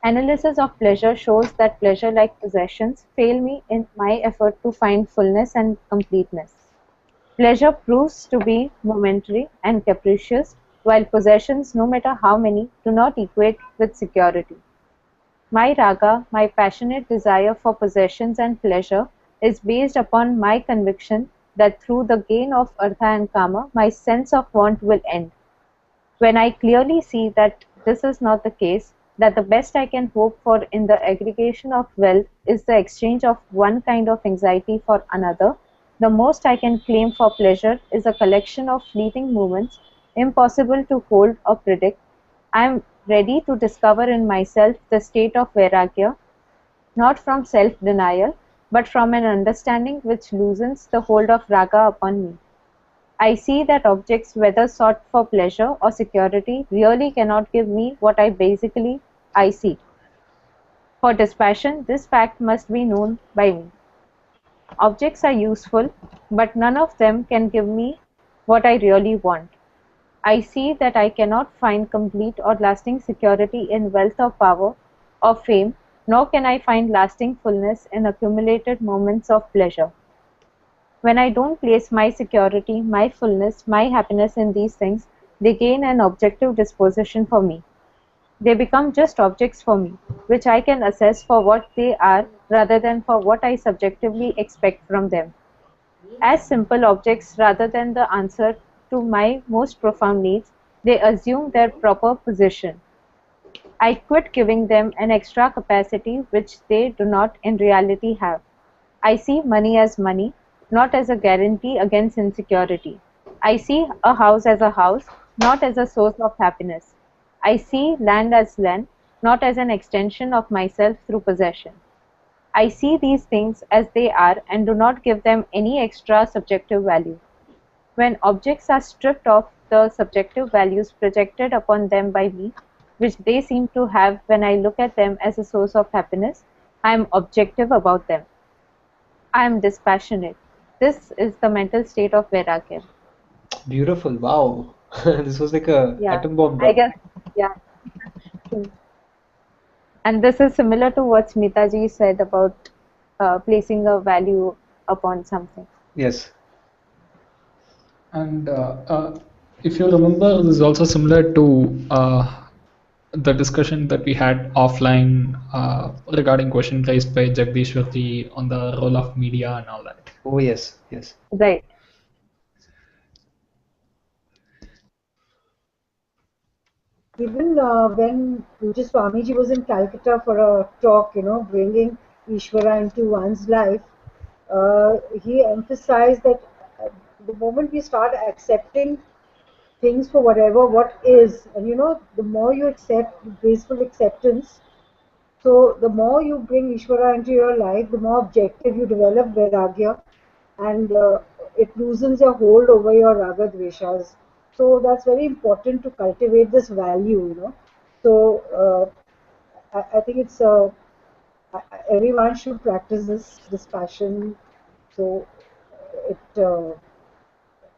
Analysis of pleasure shows that pleasure-like possessions fail me in my effort to find fullness and completeness. Pleasure proves to be momentary and capricious, while possessions, no matter how many, do not equate with security. My raga, my passionate desire for possessions and pleasure, is based upon my conviction that through the gain of artha and kama, my sense of want will end. When I clearly see that this is not the case, that the best I can hope for in the aggregation of wealth is the exchange of one kind of anxiety for another, the most I can claim for pleasure is a collection of fleeting moments, impossible to hold or predict. I am ready to discover in myself the state of vairagya, not from self-denial, but from an understanding which loosens the hold of raga upon me. I see that objects, whether sought for pleasure or security, really cannot give me what I seek. For dispassion, this fact must be known by me. Objects are useful, but none of them can give me what I really want. I see that I cannot find complete or lasting security in wealth or power or fame, nor can I find lasting fullness in accumulated moments of pleasure. When I don't place my security, my fullness, my happiness in these things, they gain an objective disposition for me. They become just objects for me, which I can assess for what they are rather than for what I subjectively expect from them. As simple objects rather than the answer to my most profound needs, they assume their proper position. I quit giving them an extra capacity which they do not in reality have. I see money as money, not as a guarantee against insecurity. I see a house as a house, not as a source of happiness. I see land as land, not as an extension of myself through possession. I see these things as they are and do not give them any extra subjective value. When objects are stripped of the subjective values projected upon them by me, which they seem to have when I look at them as a source of happiness, I am objective about them. I am dispassionate. This is the mental state of Vairagya. Beautiful. Wow. This was like a Yeah, atom bomb I drop. guess, yeah. And this is similar to what Smitaji said about placing a value upon something. Yes. And if you remember, this is also similar to the discussion that we had offline regarding question raised by Jagdishwarji on the role of media and all that. Oh, yes. Yes. Right. Even when Pujya Swamiji was in Calcutta for a talk, bringing Ishvara into one's life, he emphasized that the moment we start accepting things for what is, and the more you accept graceful acceptance, so the more you bring Ishvara into your life, the more objective you develop Vairagya, and it loosens your hold over your raga dveshas. So that's very important to cultivate this value. So I think everyone should practice this passion. So it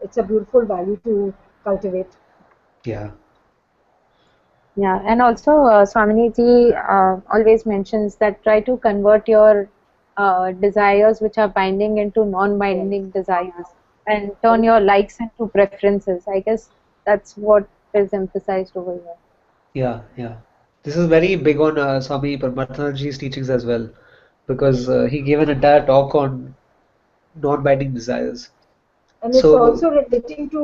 it's a beautiful value to cultivate. Yeah. Yeah, and also Swaminiji always mentions that try to convert your desires which are binding into Yes. non-binding desires and turn your likes into preferences. I guess that's what is emphasized over here. Yeah. Yeah. This is very big on Swami Paramathanandaji's teachings as well, because he gave an entire talk on non-binding desires. And it's So also relating to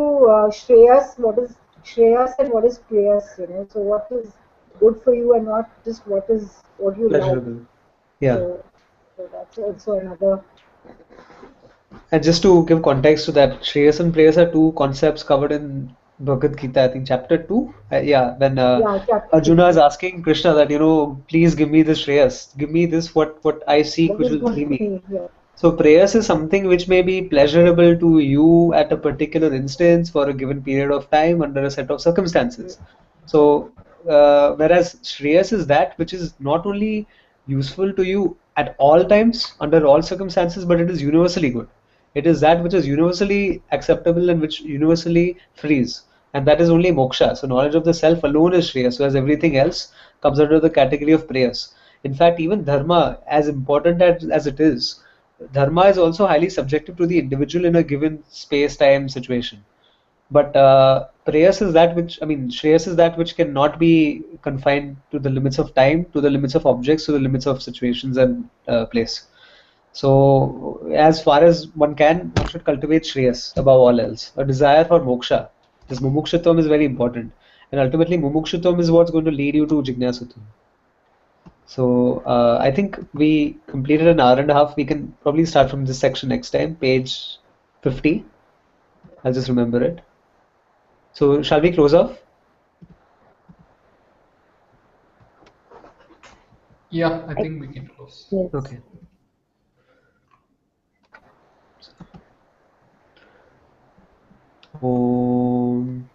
Shreyas, what is Shreyas and what is Preyas. So what is good for you and not just what you like. pleasurable. Yeah. So that's also another. And just to give context to that, Shreyas and Preyas are two concepts covered in Bhagavad Gita, I think chapter 2. Yeah, when Yeah, chapter 2. Arjuna is asking Krishna that, please give me this Shreyas, give me this what I seek, What which is will good free for me. me? Yeah. So prayers is something which may be pleasurable to you at a particular instance for a given period of time under a set of circumstances. So whereas Shreyas is that which is not only useful to you at all times under all circumstances, but it is universally good. It is that which is universally acceptable and which universally frees. And that is only moksha. So knowledge of the self alone is Shreyas, whereas everything else comes under the category of prayers. In fact, even dharma, as important as it is, dharma is also highly subjective to the individual in a given space-time situation. But prayas is that which, I mean, shreyas is that which cannot be confined to the limits of time, to the limits of objects, to the limits of situations and place. So, as far as one can, one should cultivate shreyas above all else. A desire for moksha. This mumukshutvam is very important. And ultimately, mumukshutvam is what's going to lead you to jnasutvam. So I think we completed an hour and a half. We can probably start from this section next time, page 50. I'll just remember it. So shall we close off? Yeah, I think we can close. Yes. Okay. Om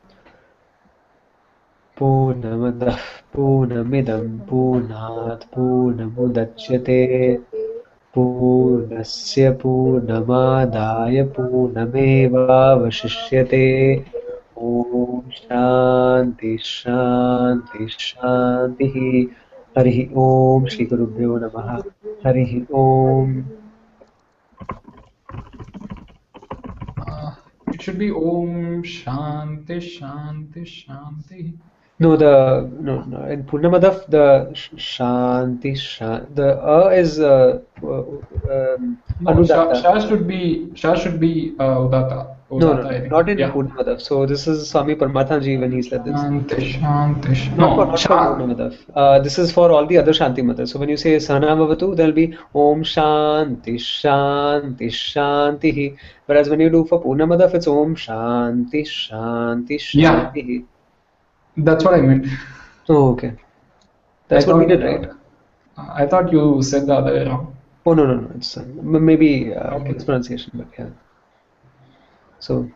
पूर्णमदः पूर्णमिदं पूर्णात् पूर्णमुदच्यते पूर्णस्य पूर्णमादाय पूर्णमेवावशिष्यते ॐ शान्ति शान्ति शान्तिः हरिः ॐ श्रीगुरुभ्यो नमः हरिः ॐ It should be Om Shanti Shanti Shanti. No, in Purnamadav, the Shanti, the is No, Anudatta. Shah should be Udata. No, Udata, I think. not in Yeah. Purnamadav. So this is Swami Paramathanji when he said this. Not for Purnamadav. This is for all the other Shanti Matas. So when you say Sanamavatu, there'll be Om Shanti Shanti Shanti. Whereas when you do for Purnamadav, it's Om Shanti Shanti Shanti. Yeah. That's what I meant. Oh, okay. That's what we did, right? I thought you said the other way around. Oh, no. It's maybe mispronunciation, but yeah. So,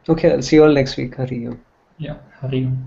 okay, I'll see you all next week. Hari Om. Yeah, Hari Om.